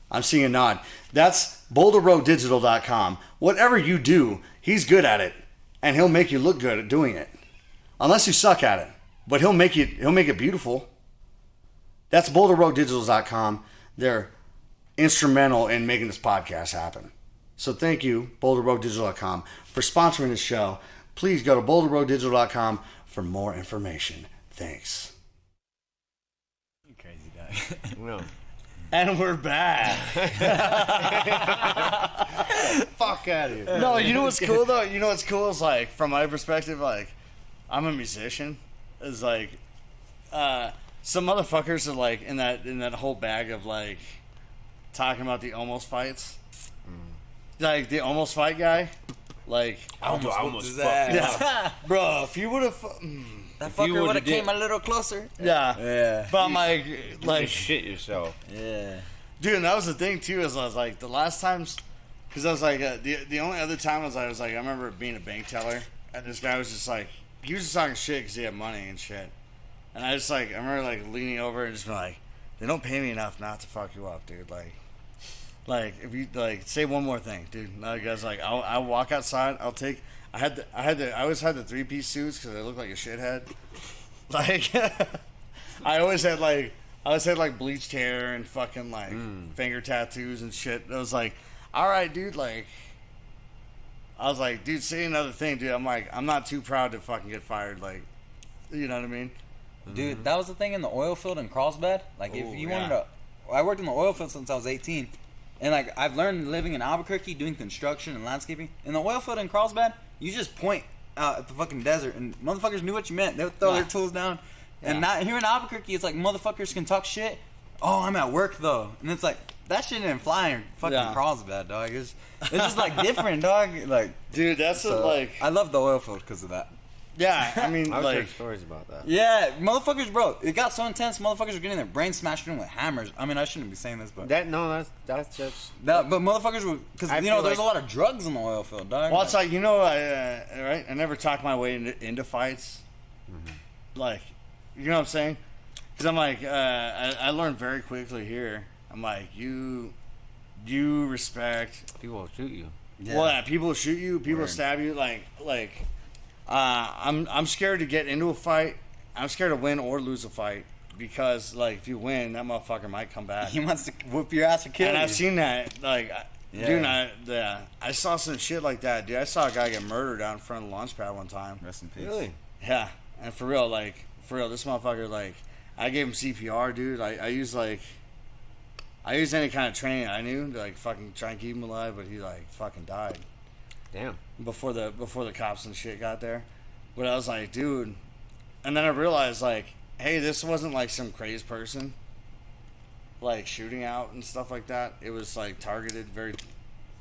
Speaker 2: I'm seeing a nod. That's boulderroaddigital.com. Whatever you do, he's good at it, and he'll make you look good at doing it. Unless you suck at it, but he'll make it beautiful. That's boulderroaddigital.com. They're instrumental in making this podcast happen. So thank you, boulderroaddigital.com, for sponsoring this show. Please go to boulderroaddigital.com for more information. Thanks.
Speaker 4: You crazy guy.
Speaker 3: No.
Speaker 2: And we're back.
Speaker 3: Fuck out of here.
Speaker 2: No, you know what's cool though? You know what's cool is like from my perspective, like I'm a musician. Is like some motherfuckers are like in that whole bag of like talking about the almost fights. Like the almost fight guy. Like
Speaker 3: I almost
Speaker 4: his
Speaker 3: fucked
Speaker 4: ass.
Speaker 3: you.
Speaker 2: yeah. Bro, if you would have
Speaker 4: That
Speaker 3: If you
Speaker 4: fucker would
Speaker 3: would've
Speaker 4: have came
Speaker 3: did-
Speaker 4: a little closer.
Speaker 2: yeah.
Speaker 4: Yeah.
Speaker 2: But I'm
Speaker 3: You
Speaker 2: like
Speaker 3: shit yourself.
Speaker 4: Yeah.
Speaker 2: dude, and that was the thing too. Is I was like the last times, because I was like the only other time was I remember being a bank teller, and this guy was just like he was just talking shit because he had money and shit, and I remember like leaning over and just being like, they don't pay me enough not to fuck you up, dude. Like if you like say one more thing, dude. And the guy's like, I'll walk outside. I always had the 3-piece suits because I looked like a shithead. Like I always had like bleached hair and fucking like finger tattoos and shit. I was like, all right, dude. Like, I was like, dude, say another thing, dude. I'm like, I'm not too proud to fucking get fired. Like, you know what I mean?
Speaker 4: Dude, that was the thing in the oil field in Carlsbad. Like, if
Speaker 2: Ooh,
Speaker 4: you
Speaker 2: yeah.
Speaker 4: wanted to, I worked in the oil field since I was 18, and like I've learned living in Albuquerque, doing construction and landscaping. In the oil field in Carlsbad, you just point out at the fucking desert, and motherfuckers knew what you meant. They would throw their tools down. And not here in Albuquerque, it's like motherfuckers can talk shit. Oh, I'm at work though, and it's like that shit didn't fly in fucking
Speaker 2: Yeah.
Speaker 4: Carlsbad, dog. It's just like different, dog. Like,
Speaker 2: Dude, that's
Speaker 4: so,
Speaker 2: like,
Speaker 4: I love the oil field because of that.
Speaker 2: yeah. I mean,
Speaker 3: I've
Speaker 2: like,
Speaker 3: heard stories about that.
Speaker 4: Yeah, motherfuckers, bro. It got so intense. Motherfuckers were getting their brains smashed in with hammers. I mean, I shouldn't be saying this, but
Speaker 3: That's just
Speaker 4: but motherfuckers were because
Speaker 3: I
Speaker 4: you know
Speaker 3: feel
Speaker 4: there's
Speaker 3: like-
Speaker 4: a lot of drugs in the oil field, dog.
Speaker 2: well, it's like, you know, right? I never talked my way into fights. Like, you know what I'm saying? Because I'm like, I learned very quickly here. I'm like, you respect.
Speaker 3: people will shoot you.
Speaker 4: Yeah.
Speaker 2: Well, yeah, people shoot you, people
Speaker 4: Word.
Speaker 2: stab you. I'm scared to get into a fight. I'm scared to win or lose a fight because, like, if you win, that motherfucker might come back.
Speaker 4: He wants to whoop your ass or kill
Speaker 2: And
Speaker 4: you.
Speaker 2: I've seen that, like,
Speaker 4: Yeah.
Speaker 2: dude, I saw some shit like that, dude. I saw a guy get murdered out in front of the launch pad one time.
Speaker 4: Rest in peace.
Speaker 3: Really?
Speaker 2: Yeah, and for real, this motherfucker, like, I gave him CPR, dude. I used, like, I used any kind of training I knew to like fucking try and keep him alive, but he like fucking died
Speaker 3: Damn.
Speaker 2: before the cops and shit got there. But I was like, dude, and then I realized like, hey, this wasn't like some crazed person like shooting out and stuff like that. It was like targeted.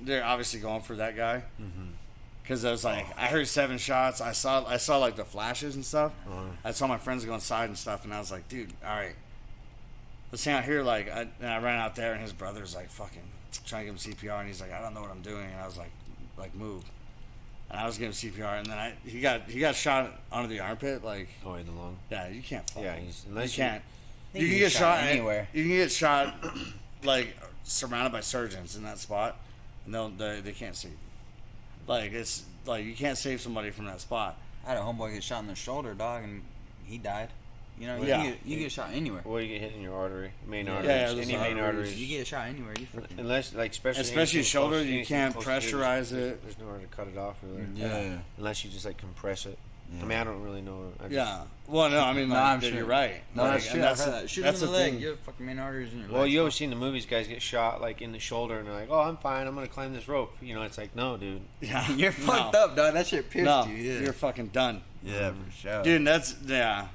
Speaker 2: They're obviously going for that guy. Because I was like, I heard 7 shots. I saw like the flashes and stuff. I saw my friends go inside and stuff, and I was like, dude, all right, let's hang out here. Like, and I ran out there, and his brother's like fucking trying to give him CPR, and he's like, I don't know what I'm doing, and I was like move, and I was giving CPR, and then he got shot under the armpit, like,
Speaker 3: Oh, in the lung.
Speaker 2: yeah, you can't fucking,
Speaker 3: Yeah, unless
Speaker 2: you can't.
Speaker 4: You
Speaker 2: You
Speaker 4: can
Speaker 2: can
Speaker 4: get
Speaker 2: get
Speaker 4: shot
Speaker 2: shot
Speaker 4: anywhere.
Speaker 2: You can get shot like surrounded by surgeons in that spot, and they can't see. Like it's like you can't save somebody from that spot.
Speaker 4: I had a homeboy get shot in the shoulder, dog, and he died. You know,
Speaker 2: Yeah.
Speaker 4: you get shot anywhere.
Speaker 3: Or you get hit in your artery, main arteries,
Speaker 2: those
Speaker 3: any main
Speaker 2: arteries.
Speaker 3: arteries.
Speaker 4: You get shot anywhere. You fucking
Speaker 3: Unless, like, especially
Speaker 2: Especially
Speaker 3: anything
Speaker 2: shoulder,
Speaker 3: close-
Speaker 2: you
Speaker 3: anything
Speaker 2: can't
Speaker 3: close to it,
Speaker 2: pressurize it.
Speaker 3: There's nowhere to cut it off, really.
Speaker 4: yeah.
Speaker 3: Unless you just like compress it.
Speaker 4: Yeah.
Speaker 3: I mean, I don't really know. I just,
Speaker 2: Yeah. Well, no, I mean,
Speaker 4: No,
Speaker 2: like,
Speaker 4: I'm
Speaker 2: you're
Speaker 4: sure.
Speaker 2: right.
Speaker 4: No,
Speaker 2: Like,
Speaker 4: that's
Speaker 2: and
Speaker 4: true. I've heard that. Shoot him in the leg.
Speaker 2: thing.
Speaker 4: You have fucking main arteries in your leg.
Speaker 3: Well, you always see in the movies guys get shot like in the shoulder, and they're like, "Oh, I'm fine. I'm gonna climb this rope." You know, it's like, no, dude.
Speaker 2: Yeah,
Speaker 4: You're fucked up, dog. That shit pierced
Speaker 2: No,
Speaker 4: you. Yeah.
Speaker 2: you're fucking done,
Speaker 4: Yeah, for sure.
Speaker 2: dude. That's yeah,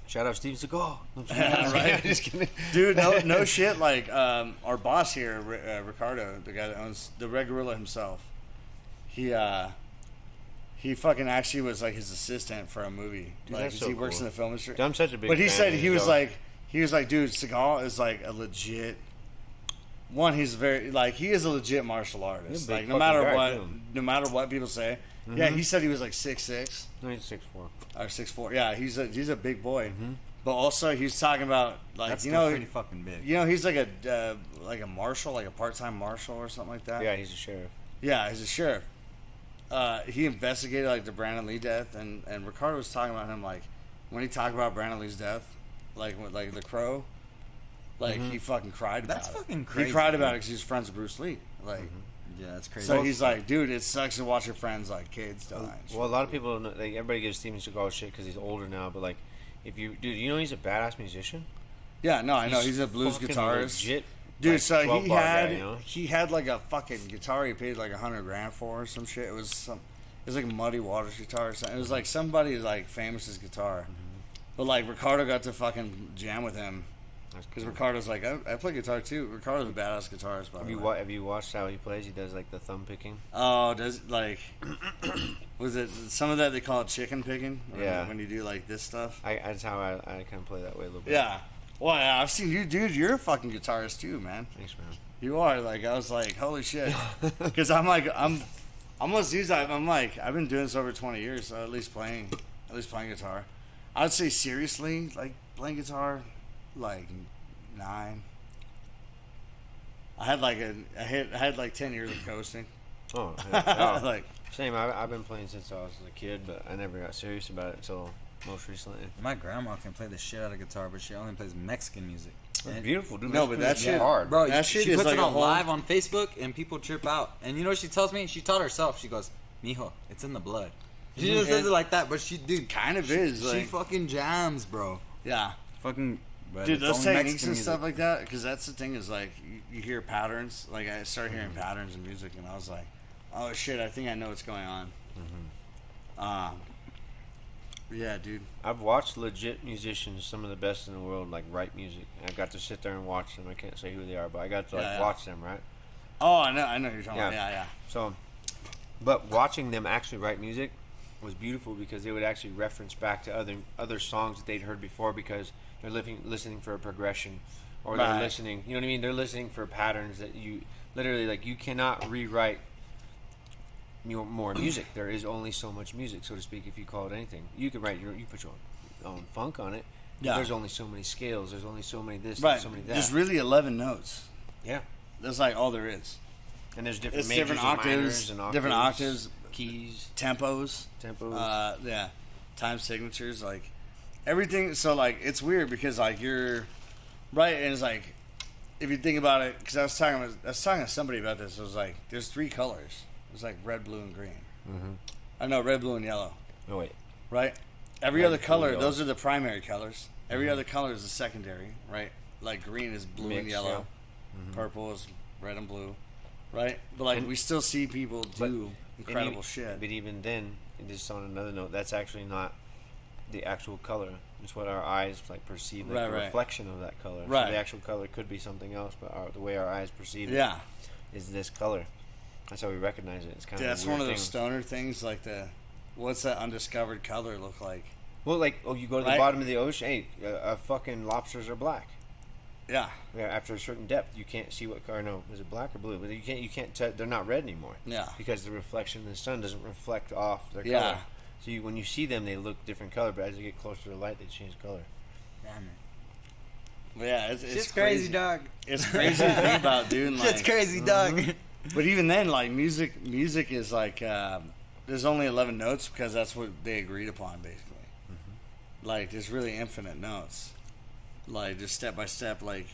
Speaker 3: Shout out Steve Seagal.
Speaker 2: Yeah, right.
Speaker 3: Just kidding.
Speaker 2: dude. No shit. Like our boss here, Ricardo, the guy that owns the Red Gorilla himself. He fucking actually was like his assistant for a movie.
Speaker 3: Dude,
Speaker 2: like,
Speaker 3: that's
Speaker 2: 'cause
Speaker 3: so
Speaker 2: he works
Speaker 3: cool.
Speaker 2: in the film industry.
Speaker 3: Dude, I'm such a big
Speaker 2: But he
Speaker 3: fan
Speaker 2: said
Speaker 3: of
Speaker 2: he was
Speaker 3: Seagal.
Speaker 2: like, dude, Seagal is like a legit. One, he's very like he is a legit martial artist.
Speaker 3: He's a
Speaker 2: Like
Speaker 3: big
Speaker 2: no matter
Speaker 3: fucking guy,
Speaker 2: what,
Speaker 3: too.
Speaker 2: no matter what people say. Yeah, he said he was like 6'6"
Speaker 3: No, he's 6'4".
Speaker 2: or 6'4". Yeah, he's a big boy. But also he's talking about like
Speaker 4: That's
Speaker 2: you
Speaker 4: still
Speaker 2: know
Speaker 4: pretty fucking big.
Speaker 2: you know he's like a marshal, like a part-time marshal or something like that.
Speaker 3: Yeah, he's a sheriff.
Speaker 2: Yeah, he's a sheriff. He investigated like the Brandon Lee death, and Ricardo was talking about him like when he talked about Brandon Lee's death, like with like the Crow, like he fucking cried about
Speaker 4: That's
Speaker 2: it.
Speaker 4: fucking
Speaker 2: He
Speaker 4: crazy,
Speaker 2: cried about
Speaker 4: dude.
Speaker 2: it because he was friends with Bruce Lee. Like,
Speaker 4: Yeah, that's crazy.
Speaker 2: so he's like, dude, it sucks to watch your friends like kids die. and shit.
Speaker 3: Well, a lot of people, like, everybody gives Steven Seagal shit because he's older now, but like, if you, dude, you know he's a badass musician.
Speaker 2: Yeah, no, I know he's a blues
Speaker 3: fucking
Speaker 2: guitarist.
Speaker 3: legit,
Speaker 2: Dude,
Speaker 3: like,
Speaker 2: so
Speaker 3: 12
Speaker 2: he
Speaker 3: bar
Speaker 2: had
Speaker 3: guy, you know?
Speaker 2: he had like a fucking guitar he paid like $100,000 for or some shit. It was like a Muddy Waters guitar or something. It was like somebody like famous's guitar. But like Ricardo got to fucking jam with him
Speaker 3: That's
Speaker 2: because
Speaker 3: cool.
Speaker 2: Ricardo's like I play guitar too. Ricardo's a badass guitarist. By
Speaker 3: Have
Speaker 2: the
Speaker 3: you,
Speaker 2: way.
Speaker 3: have you watched how he plays? He does like the thumb picking.
Speaker 2: Oh, does like was it some of that they call it chicken picking?
Speaker 3: Yeah.
Speaker 2: When you do like this stuff.
Speaker 3: That's how I kind of play that way a little bit.
Speaker 2: Yeah. Well, yeah, I've seen you, dude. You're a fucking guitarist too, man.
Speaker 3: Thanks, man.
Speaker 2: You are like I was like holy shit because I'm like I'm almost used. I'm like I've been doing this over 20 years, so at least playing guitar. I would say seriously like playing guitar like 9. I had like 10 years of coasting.
Speaker 3: Oh, yeah. Oh,
Speaker 2: Like
Speaker 3: same. I've been playing since I was a kid, but I never got serious about it until most recently.
Speaker 4: My grandma can play the shit out of guitar, but she only plays Mexican music.
Speaker 3: That's
Speaker 4: And-
Speaker 3: beautiful, dude.
Speaker 2: No, but that
Speaker 3: Mexican
Speaker 2: shit-
Speaker 3: is hard.
Speaker 4: Bro,
Speaker 2: That shit
Speaker 4: she
Speaker 2: is
Speaker 4: puts
Speaker 2: like
Speaker 4: it
Speaker 2: a
Speaker 4: on
Speaker 2: whole-
Speaker 4: live on Facebook, and people trip out. And you know what she tells me? She taught herself. She goes, "Mijo, it's in the blood." She just says it like that, but she, dude,
Speaker 2: kind of is
Speaker 4: she
Speaker 2: like
Speaker 4: fucking jams, bro.
Speaker 2: yeah.
Speaker 4: Fucking, but
Speaker 2: Dude,
Speaker 4: it's
Speaker 2: those
Speaker 4: only
Speaker 2: techniques
Speaker 4: Mexican
Speaker 2: and
Speaker 4: music.
Speaker 2: stuff like that, because that's the thing is like you hear patterns. Like I started hearing patterns in music, and I was like, "Oh shit, I think I know what's going on." Yeah, dude.
Speaker 3: I've watched legit musicians, some of the best in the world, like write music. I got to sit there and watch them. I can't say who they are, but I got to like
Speaker 2: Yeah.
Speaker 3: watch them, right?
Speaker 2: Oh, I know who you're talking about.
Speaker 3: Yeah.
Speaker 2: Yeah.
Speaker 3: So, but watching them actually write music was beautiful because they would actually reference back to other songs that they'd heard before because they're listening for a progression, or they're
Speaker 2: Right.
Speaker 3: listening. You know what I mean? They're listening for patterns that you literally like. You cannot rewrite more music. There is only so much music, so to speak. If you call it anything, you can write you put your own funk on it.
Speaker 2: Yeah.
Speaker 3: There's only so many scales. There's only so many this.
Speaker 2: Right.
Speaker 3: And so many that.
Speaker 2: There's really 11 notes.
Speaker 3: Yeah.
Speaker 2: That's like all there is.
Speaker 3: And there's different
Speaker 2: It's
Speaker 3: majors
Speaker 2: different
Speaker 3: and
Speaker 2: octaves,
Speaker 3: minors and
Speaker 2: different octaves,
Speaker 3: keys,
Speaker 2: tempos,
Speaker 3: tempos.
Speaker 2: time signatures, like everything. So like it's weird because like you're right, and it's like if you think about it, because I was talking to somebody about this. It was like there's 3 colors. It's like red, blue, and green.
Speaker 3: Mm-hmm.
Speaker 2: I know red, blue, and yellow.
Speaker 3: Oh wait.
Speaker 2: Right. Every
Speaker 3: Red,
Speaker 2: other
Speaker 3: blue,
Speaker 2: color,
Speaker 3: yellow.
Speaker 2: those are the primary colors. Every other color is the secondary. Right. Like green is blue and
Speaker 3: Mix,
Speaker 2: yellow. Purple is red and blue, right? But like we still see people do incredible shit.
Speaker 3: But even then, just on another note, that's actually not the actual color. It's what our eyes like perceive, like the reflection of that color.
Speaker 2: Right.
Speaker 3: So the actual color could be something else, but the way our eyes perceive it is this color. That's how we recognize it. It's kind of
Speaker 2: that's one of those stoner things. Like what's that undiscovered color look like?
Speaker 3: Well, like you go to the bottom of the ocean. Hey, fucking lobsters are black. Yeah, after a certain depth, you can't see what color. No, is it black or blue? But you can't. They're not red anymore.
Speaker 2: Yeah, because
Speaker 3: the reflection of the sun doesn't reflect off their color. So when you see them, they look different color, but as you get closer to the light, they change color.
Speaker 2: Yeah, it's
Speaker 4: crazy, dog.
Speaker 2: It's crazy to think about, dude. Like,
Speaker 4: it's crazy, dog.
Speaker 2: But even then, like music is like there's only 11 notes because that's what they agreed upon, basically. Like there's really infinite notes, like just step by step, like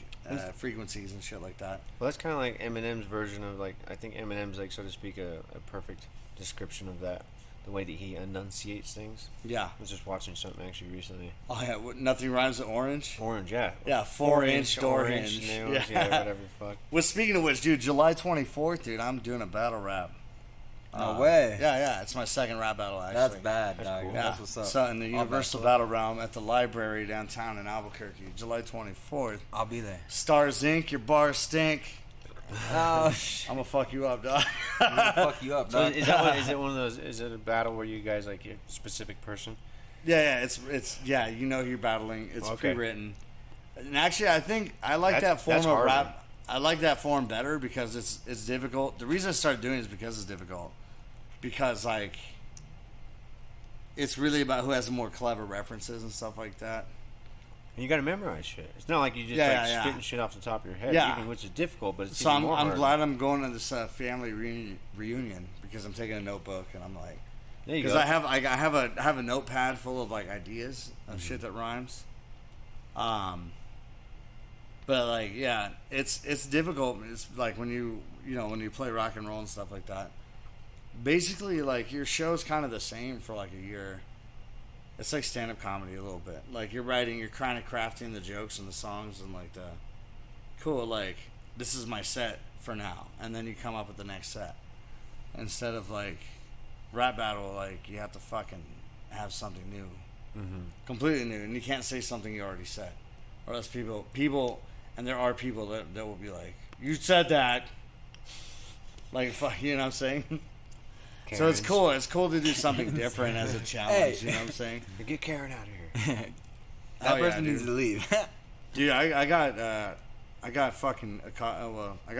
Speaker 2: frequencies and shit like that.
Speaker 3: Well, that's kind of like Eminem's version of like I think Eminem's like so to speak a perfect description of that. The way that he enunciates things.
Speaker 2: Yeah.
Speaker 3: I was just watching something actually recently.
Speaker 2: Oh, yeah. Nothing rhymes with orange?
Speaker 3: Orange, yeah.
Speaker 2: Yeah, 4-inch door hinge.
Speaker 3: Nails, yeah, whatever the fuck.
Speaker 2: Well, speaking of which, dude, July 24th, dude, I'm doing a battle rap.
Speaker 4: No way.
Speaker 2: Yeah. It's my second rap battle, actually.
Speaker 4: That's bad, dog.
Speaker 3: Cool.
Speaker 2: Yeah.
Speaker 4: That's what's up.
Speaker 2: So, in the Universal Battle Realm at the library downtown in Albuquerque, July 24th.
Speaker 4: I'll be there.
Speaker 2: Stars Inc., your bars stink.
Speaker 4: Oh,
Speaker 2: I'm gonna fuck you up, dog.
Speaker 4: I'm gonna fuck you up, dog.
Speaker 3: So is it one of those? Is it a battle where you guys like a specific person?
Speaker 2: Yeah. It's you know who you're battling. It's pre-written. And actually, I think I like that form of rap. I like that form better because it's difficult. The reason I started doing it is because it's difficult. Because like, it's really about who has the more clever references and stuff like that.
Speaker 3: And you got to memorize shit. It's not like you just spitting shit off the top of your head, even, which is difficult. But it's
Speaker 2: so
Speaker 3: even more
Speaker 2: I'm
Speaker 3: hard.
Speaker 2: glad I'm going to this family reunion because I'm taking a notebook and I'm like,
Speaker 3: because
Speaker 2: I have a notepad full of like ideas of shit that rhymes. But like it's difficult. It's like when you play rock and roll and stuff like that. Basically, like your show's kind of the same for like a year. It's like stand-up comedy a little bit. Like you're kind of crafting the jokes and the songs and like like this is my set for now, and then you come up with the next set. Instead of like rap battle, like you have to fucking have something new, completely new, and you can't say something you already said, or else people, and there are people that will be like, you said that, like fuck, you know what I'm saying? Karens. So it's cool. It's cool to do something different as a challenge. You know what I'm saying?
Speaker 3: Get Karen out of here.
Speaker 4: That person needs to leave.
Speaker 2: Dude, I got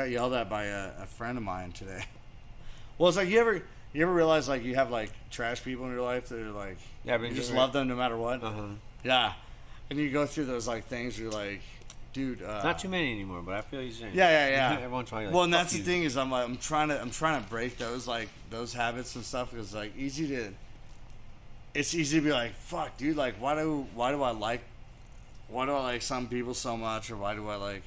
Speaker 2: yelled at by a friend of mine today. Well, it's like you ever realize like you have like trash people in your life that are like you just love them no matter what. Yeah, and you go through those like things where you're like, dude,
Speaker 3: not too many anymore, but I feel you're saying.
Speaker 2: Yeah.
Speaker 3: Everyone's trying. Like,
Speaker 2: well, and that's the thing is I'm trying to break those habits and stuff because like it's easy to be like, fuck, dude, like why do I like some people so much, or why do I like?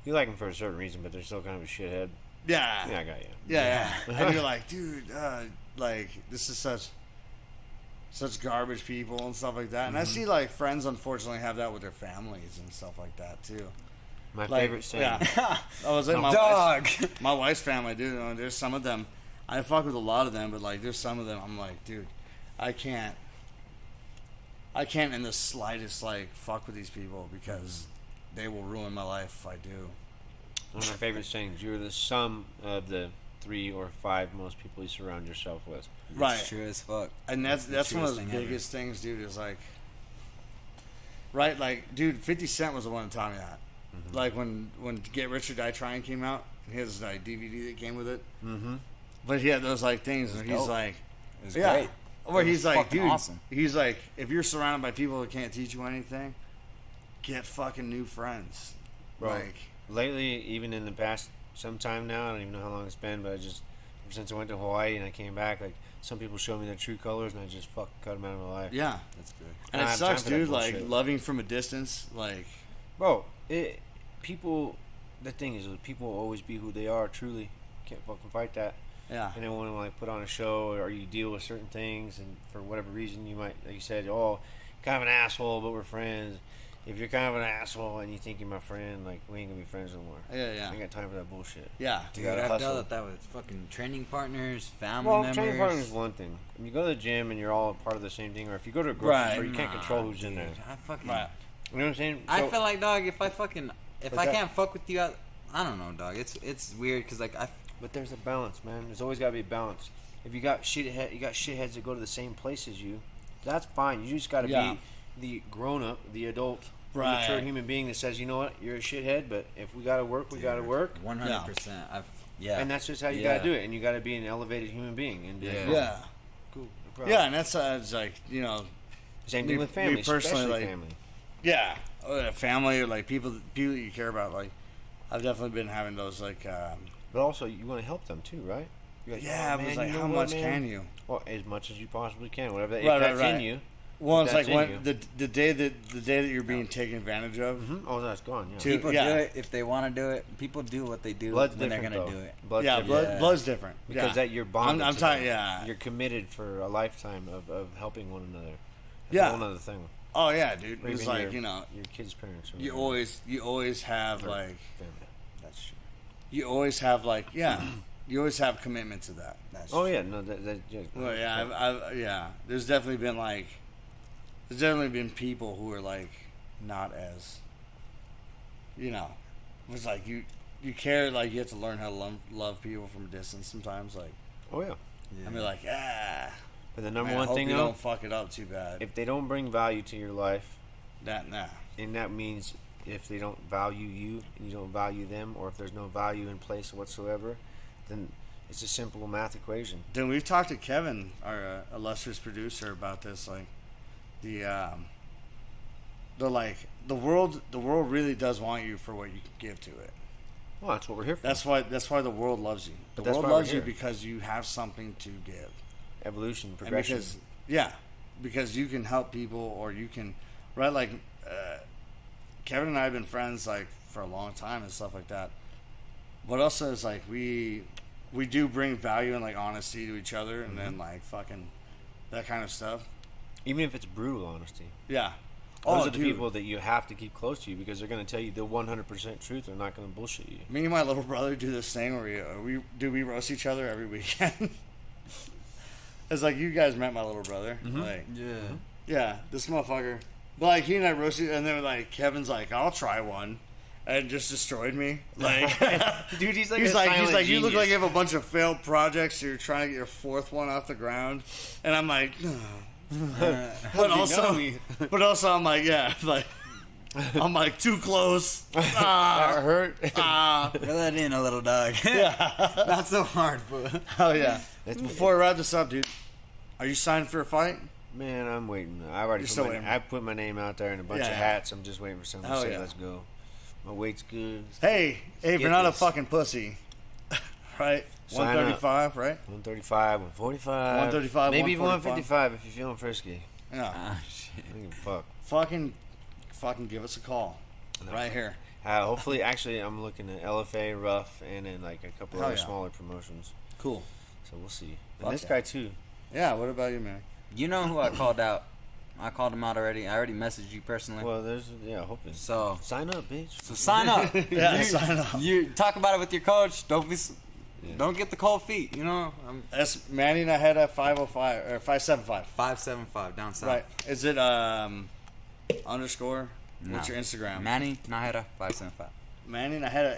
Speaker 3: You like them for a certain reason, but they're still kind of a shithead.
Speaker 2: Yeah.
Speaker 3: Yeah, I got you.
Speaker 2: Yeah. And you're like, dude, like this is such garbage people and stuff like that. And I see like friends unfortunately have that with their families and stuff like that too.
Speaker 3: My favorite saying.
Speaker 2: Yeah. My wife's family, dude. There's some of them. I fuck with a lot of them, but like there's some of them I'm like, dude, I can't in the slightest like fuck with these people because they will ruin my life if I do.
Speaker 3: One of my favorite sayings: "You're the sum of the 3 or 5 most people you surround yourself with."
Speaker 2: Right.
Speaker 4: It's true as fuck.
Speaker 2: And that's one of the biggest things, dude. Is like, right? Like, dude, 50 Cent was the one that taught me that. Like when Get Rich or Die Trying came out, his like DVD that came with it. But he had those like things, and he's like,
Speaker 4: it's great.
Speaker 2: Or he's like, dude,
Speaker 4: awesome.
Speaker 2: He's like, if you're surrounded by people that can't teach you anything, get fucking new friends.
Speaker 3: Bro,
Speaker 2: like
Speaker 3: lately, even in the past some time now, I don't even know how long it's been, but ever since I went to Hawaii and I came back, like some people show me their true colors, and I just fucking cut them out of my life.
Speaker 2: Yeah,
Speaker 4: that's good.
Speaker 2: And it sucks, dude. Like loving from a distance, like,
Speaker 3: bro, people. The thing is, people will always be who they are. Truly, can't fucking fight that.
Speaker 2: Yeah.
Speaker 3: And then when like put on a show or you deal with certain things, and for whatever reason you might, like you said, oh, kind of an asshole, but we're friends. if you're kind of an asshole and you think you're my friend, like, we ain't gonna be friends no more.
Speaker 2: Yeah.
Speaker 3: I ain't got time for that bullshit.
Speaker 2: Yeah.
Speaker 4: Dude,
Speaker 3: gotta
Speaker 4: I've
Speaker 3: hustle.
Speaker 4: dealt that with fucking training partners, family
Speaker 3: Well,
Speaker 4: members.
Speaker 3: training partner is one thing. If you go to the gym and you're all part of the same thing, or if you go to a grocery
Speaker 2: Right.
Speaker 3: store, you can't control who's in there.
Speaker 4: I fucking.
Speaker 2: Right.
Speaker 3: You know what I'm saying?
Speaker 4: I
Speaker 3: So-
Speaker 4: feel like, dog, if I
Speaker 3: that-
Speaker 4: can't fuck with you, I don't know, dog. It's weird because like
Speaker 3: But there's a balance, man. There's always got to be a balance. If you got shitheads that go to the same place as you, that's fine. You just got to
Speaker 2: Yeah.
Speaker 3: be the grown up, the adult,
Speaker 2: Right.
Speaker 3: mature human being that says, you know what, you're a shithead, but if we got to work, we got to work.
Speaker 4: 100%. Yeah.
Speaker 3: And that's just how you
Speaker 4: Yeah.
Speaker 3: got to do it. And you got to be an elevated human being. And
Speaker 4: Yeah.
Speaker 2: Yeah.
Speaker 3: Cool. No problem.
Speaker 2: Yeah, and that's it's like, you know,
Speaker 3: Same
Speaker 2: me-
Speaker 3: thing with family,
Speaker 2: me personally,
Speaker 3: especially
Speaker 2: like-
Speaker 3: family.
Speaker 2: yeah, family or like people you care about. Like, I've definitely been having those like,
Speaker 3: But also, you want to help them too, right? You're like,
Speaker 2: yeah,
Speaker 3: "Oh,
Speaker 2: but it's
Speaker 3: man,
Speaker 2: like,
Speaker 3: you know
Speaker 2: how
Speaker 3: what,
Speaker 2: much
Speaker 3: man?"
Speaker 2: can you?
Speaker 3: Well, as much as you possibly can. Whatever that,
Speaker 2: Right,
Speaker 3: if that's
Speaker 2: right,
Speaker 3: in
Speaker 2: right.
Speaker 3: you.
Speaker 2: Well, it's
Speaker 3: That's
Speaker 2: like when
Speaker 3: in
Speaker 2: the day that you're being taken advantage of.
Speaker 3: Oh, that's gone. Yeah.
Speaker 2: Too-
Speaker 4: People
Speaker 2: yeah.
Speaker 4: do it if they want to do it. People do what they do
Speaker 3: Blood's
Speaker 4: when they're
Speaker 3: different,
Speaker 4: gonna
Speaker 3: though.
Speaker 4: do it.
Speaker 3: Blood's
Speaker 2: Yeah,
Speaker 3: different.
Speaker 2: blood's different
Speaker 3: because
Speaker 2: yeah.
Speaker 3: that you're bonded.
Speaker 2: I'm
Speaker 3: to
Speaker 2: talking.
Speaker 3: them.
Speaker 2: Yeah.
Speaker 3: You're committed for a lifetime of helping one another. That's
Speaker 2: Yeah.
Speaker 3: a whole other thing.
Speaker 2: Oh yeah, dude.
Speaker 3: Or
Speaker 2: It's
Speaker 3: even
Speaker 2: like
Speaker 3: your,
Speaker 2: you know,
Speaker 3: your kids' parents. Or
Speaker 2: you
Speaker 3: whatever.
Speaker 2: always have
Speaker 3: Or
Speaker 2: like
Speaker 3: family.
Speaker 4: That's true.
Speaker 2: you always have like you always have commitment to that.
Speaker 4: That's
Speaker 3: Oh
Speaker 4: true.
Speaker 3: yeah, no, that yeah.
Speaker 2: Well, yeah, yeah. There's definitely been people who are like not as, you know, it's like you care, like you have to learn how to love people from a distance sometimes. Like
Speaker 3: Oh yeah.
Speaker 2: I mean, like
Speaker 3: But the number
Speaker 2: man, I
Speaker 3: one
Speaker 2: hope
Speaker 3: thing
Speaker 2: you
Speaker 3: though,
Speaker 2: don't fuck it up too bad.
Speaker 3: if they don't bring value to your life,
Speaker 2: Nah.
Speaker 3: and that means if they don't value you and you don't value them, or if there's no value in place whatsoever, then it's a simple math equation.
Speaker 2: Then we've talked to Kevin, our illustrious producer, about this. Like the world really does want you for what you can give to it.
Speaker 3: Well, that's what we're here for.
Speaker 2: That's why the world loves you. The
Speaker 3: But that's
Speaker 2: world
Speaker 3: why we're
Speaker 2: loves you
Speaker 3: here.
Speaker 2: because you have something to give.
Speaker 3: Evolution,
Speaker 2: And
Speaker 3: progression.
Speaker 2: because you can help people, or you can, right? Like Kevin and I have been friends like for a long time and stuff like that. But also, it's like we do bring value and like honesty to each other, and then like fucking that kind of stuff.
Speaker 3: Even if it's brutal honesty.
Speaker 2: Yeah.
Speaker 3: Those are the
Speaker 2: dude.
Speaker 3: people that you have to keep close to you because they're going to tell you the 100% truth. They're not going to bullshit you.
Speaker 2: Me and my little brother do this thing where we roast each other every weekend. It's like you guys met my little brother. Like, yeah, this motherfucker. But like he and I roasted, and then like Kevin's like, I'll try one, and just destroyed me. Like,
Speaker 3: Dude, he's like
Speaker 2: he's
Speaker 3: a
Speaker 2: like
Speaker 3: silent
Speaker 2: you look
Speaker 3: genius.
Speaker 2: like you have a bunch of failed projects. So you're trying to get your fourth one off the ground, and I'm like, but also I'm like, yeah, like. I'm like too close.
Speaker 3: That hurt.
Speaker 4: Reel that in a little dog. Not so hard, but
Speaker 2: Oh yeah. Before I wrap this up, dude, are you signed for a fight?
Speaker 3: Man, I'm waiting. I've already
Speaker 2: You're still
Speaker 3: put
Speaker 2: waiting.
Speaker 3: I put my name out there in a bunch
Speaker 2: Yeah,
Speaker 3: of
Speaker 2: yeah.
Speaker 3: hats. I'm just waiting for someone to
Speaker 2: Hell
Speaker 3: say,
Speaker 2: yeah.
Speaker 3: let's go. My weight's good.
Speaker 2: Hey, if
Speaker 3: Get
Speaker 2: you're not
Speaker 3: this.
Speaker 2: a fucking pussy, right?
Speaker 3: Sign
Speaker 2: 135, right?
Speaker 3: 135, 145.
Speaker 2: 135,
Speaker 3: Maybe even
Speaker 2: 145.
Speaker 3: 155 if you're feeling frisky.
Speaker 2: Yeah.
Speaker 4: ah, shit.
Speaker 3: I don't give a fuck.
Speaker 2: Fucking give us a call. Right here.
Speaker 3: Hopefully, actually, I'm looking at LFA, Rough, and then like a couple
Speaker 2: Hell
Speaker 3: other
Speaker 2: yeah.
Speaker 3: smaller promotions.
Speaker 2: Cool.
Speaker 3: So we'll see.
Speaker 2: Fuck
Speaker 3: And this
Speaker 2: yeah.
Speaker 3: guy too.
Speaker 2: Yeah, what about you, man?
Speaker 4: You know who I called out? I called him out already. I already messaged you personally.
Speaker 3: Well, there's hoping.
Speaker 4: So
Speaker 3: Sign up, bitch.
Speaker 4: sign up.
Speaker 2: Yeah, sign up.
Speaker 4: You talk about it with your coach. Don't get the cold feet. You know, I'm
Speaker 2: That's Manny and I had a 505 or 575.
Speaker 4: 575 down south.
Speaker 2: Right. Is it underscore? What's
Speaker 4: No.
Speaker 2: your Instagram?
Speaker 4: Manny Naheda 575.
Speaker 2: Manny and I had a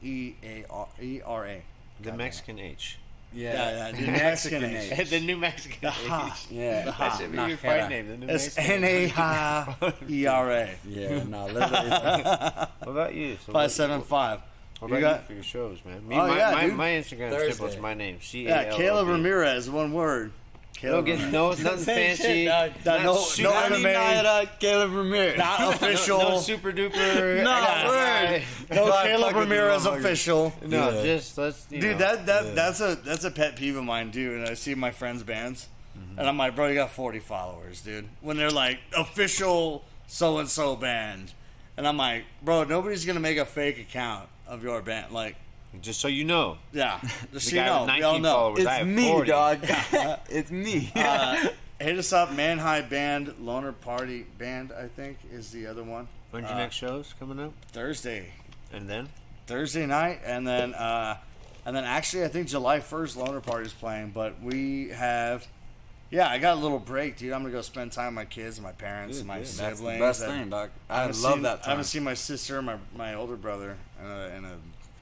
Speaker 2: NAJEARA.
Speaker 3: The Mexican H.
Speaker 2: Yeah, the Mexican H.
Speaker 3: The new Mexican H.
Speaker 4: Yeah,
Speaker 3: That should be your fight name. The new
Speaker 2: It's
Speaker 3: Mexican H.
Speaker 2: NAERA.
Speaker 4: Yeah, no, literally.
Speaker 3: What about you? So
Speaker 2: 575.
Speaker 3: What
Speaker 2: You
Speaker 3: about
Speaker 2: got-
Speaker 3: you for your shows, man?
Speaker 2: Oh, yeah, dude.
Speaker 3: My Instagram
Speaker 4: Thursday.
Speaker 3: simple. It's my name.
Speaker 2: Yeah, Caleb Ramirez, one word.
Speaker 3: Don't get nothing fancy.
Speaker 2: No
Speaker 4: Manny
Speaker 2: anime.
Speaker 4: Naheda, Caleb Ramirez.
Speaker 2: Not official.
Speaker 3: No super duper.
Speaker 2: No,
Speaker 3: word.
Speaker 2: No
Speaker 4: Fuck
Speaker 2: Caleb
Speaker 4: with
Speaker 2: Ramirez
Speaker 4: you, motherfucker.
Speaker 2: official.
Speaker 3: No,
Speaker 4: Yeah.
Speaker 3: just let's.
Speaker 2: Dude, that's a pet peeve of mine, dude. And I see my friends' bands, and I'm like, bro, you got 40 followers, dude. When they're like official so and so band, and I'm like, bro, nobody's gonna make a fake account of your band. Like,
Speaker 3: just so you know.
Speaker 2: yeah, just so
Speaker 3: The
Speaker 2: you
Speaker 3: guy
Speaker 2: know,
Speaker 3: with
Speaker 2: we all
Speaker 3: 19
Speaker 2: know.
Speaker 3: followers. I
Speaker 4: It's
Speaker 3: have
Speaker 4: me,
Speaker 3: 40.
Speaker 4: dog. It's me.
Speaker 2: Hit us up, Manhigh Band, Loner Party Band, I think, is the other one.
Speaker 3: When's your next shows coming up?
Speaker 2: Thursday.
Speaker 3: And then?
Speaker 2: Thursday night, and then actually I think July 1st Loner Party's playing, but we have, I got a little break, dude. I'm gonna go spend time with my kids and my parents and my siblings.
Speaker 4: That's the best thing, dog. I love that time.
Speaker 2: I haven't seen my sister and my older brother in a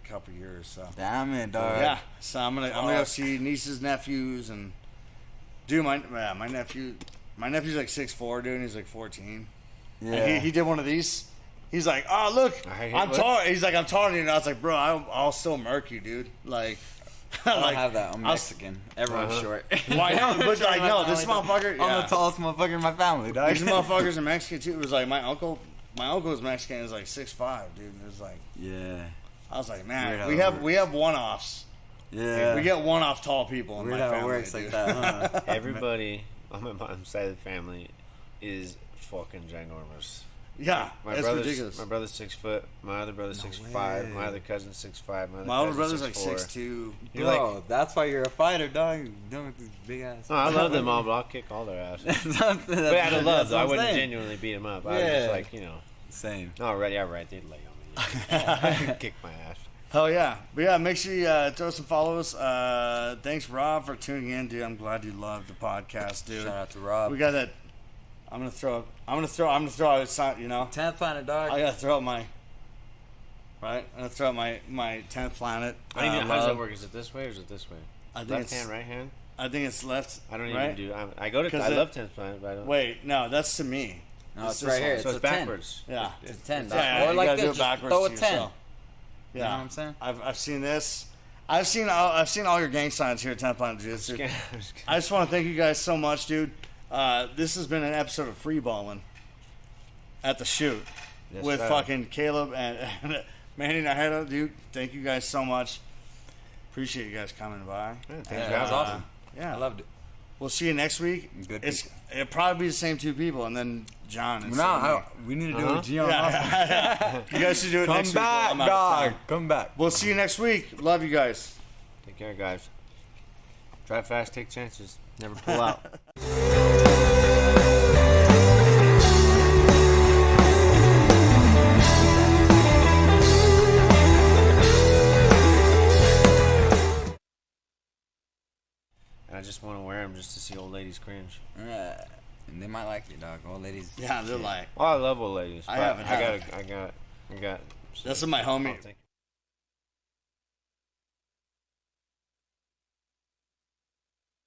Speaker 2: couple years, so.
Speaker 4: Damn it, dog.
Speaker 2: Yeah, so I'm gonna go see nieces, nephews, and dude, my nephew's like 6'4", dude, and he's like 14.
Speaker 4: Yeah.
Speaker 2: And he did one of these. He's like, oh, look, I'm tall. He's like, I'm taller than you. And I was like, bro, I'll still murk you, dude. Like,
Speaker 4: I don't have that. I'm Mexican. Everyone's short.
Speaker 2: Why not? But like, no, this motherfucker.
Speaker 4: I'm the tallest motherfucker in my family, dog.
Speaker 2: These motherfuckers are Mexican too. It was like my uncle was Mexican. Is like 6'5", dude. It was like, I was like, man, we have one-offs.
Speaker 4: Yeah.
Speaker 2: We get one-off tall people in my family. It works
Speaker 4: like that, huh?
Speaker 3: Everybody on my mom's side of the family is fucking ginormous.
Speaker 2: Yeah,
Speaker 3: it's
Speaker 2: ridiculous.
Speaker 3: My brother's 6 foot. My other brother's 6'5". My other cousin's 6'5".
Speaker 2: My older brother's like 6'2".
Speaker 4: Yo, that's why you're a fighter, dog. You're done with these big ass.
Speaker 3: No, I love them all, but I'll kick all their asses. But out of love, though, I wouldn't genuinely beat them up. I was just like,
Speaker 4: same.
Speaker 3: No, right, they'd lay on me. Kick my ass.
Speaker 2: Hell yeah. But yeah, make sure you throw some follows. Thanks, Rob, for tuning in, dude. I'm glad you loved the podcast, dude.
Speaker 4: Shout out to Rob.
Speaker 2: We got that. I'm gonna throw out. It's not,
Speaker 4: 10th planet, dog.
Speaker 2: I gotta throw out my. Right. I'm gonna throw out my 10th planet.
Speaker 3: I don't even know how does that work. Is it this way or is it this way?
Speaker 2: I think
Speaker 3: left hand, right hand.
Speaker 2: I think it's left.
Speaker 3: I don't
Speaker 2: right?
Speaker 3: even do. I love 10th planet, but I don't.
Speaker 2: Wait, no, that's to me.
Speaker 4: No, it's right here.
Speaker 3: So it's backwards.
Speaker 2: Yeah,
Speaker 4: it's 10.
Speaker 2: Yeah,
Speaker 4: or like this,
Speaker 2: do it backwards.
Speaker 4: throw a 10.
Speaker 2: Yourself.
Speaker 4: Yeah, you know what I'm saying.
Speaker 2: I've seen this. I've seen all your gang signs here at 10th Planet Jiu Jitsu. I just want to thank you guys so much, dude. This has been an episode of Freeballin' at the shoot with fucking Calob and Manny and dude. Thank you guys so much. Appreciate you guys coming by.
Speaker 4: That was awesome.
Speaker 2: Yeah,
Speaker 4: I loved it.
Speaker 2: We'll see you next week.
Speaker 4: Good.
Speaker 2: It'll probably be the same two people, and then John. And
Speaker 4: we need to do a Gian.
Speaker 2: You guys should do it
Speaker 4: Come
Speaker 2: next
Speaker 4: back,
Speaker 2: week.
Speaker 4: dog. Come back.
Speaker 2: We'll see you next week. Love you guys.
Speaker 3: Take care, guys. Drive fast, take chances. Never pull out. I just want to wear them just to see old ladies cringe.
Speaker 4: And they might like you, dog. Old ladies.
Speaker 2: Yeah, they're like.
Speaker 3: Well, I love old ladies.
Speaker 2: I got.
Speaker 3: I got.
Speaker 2: This is my homie.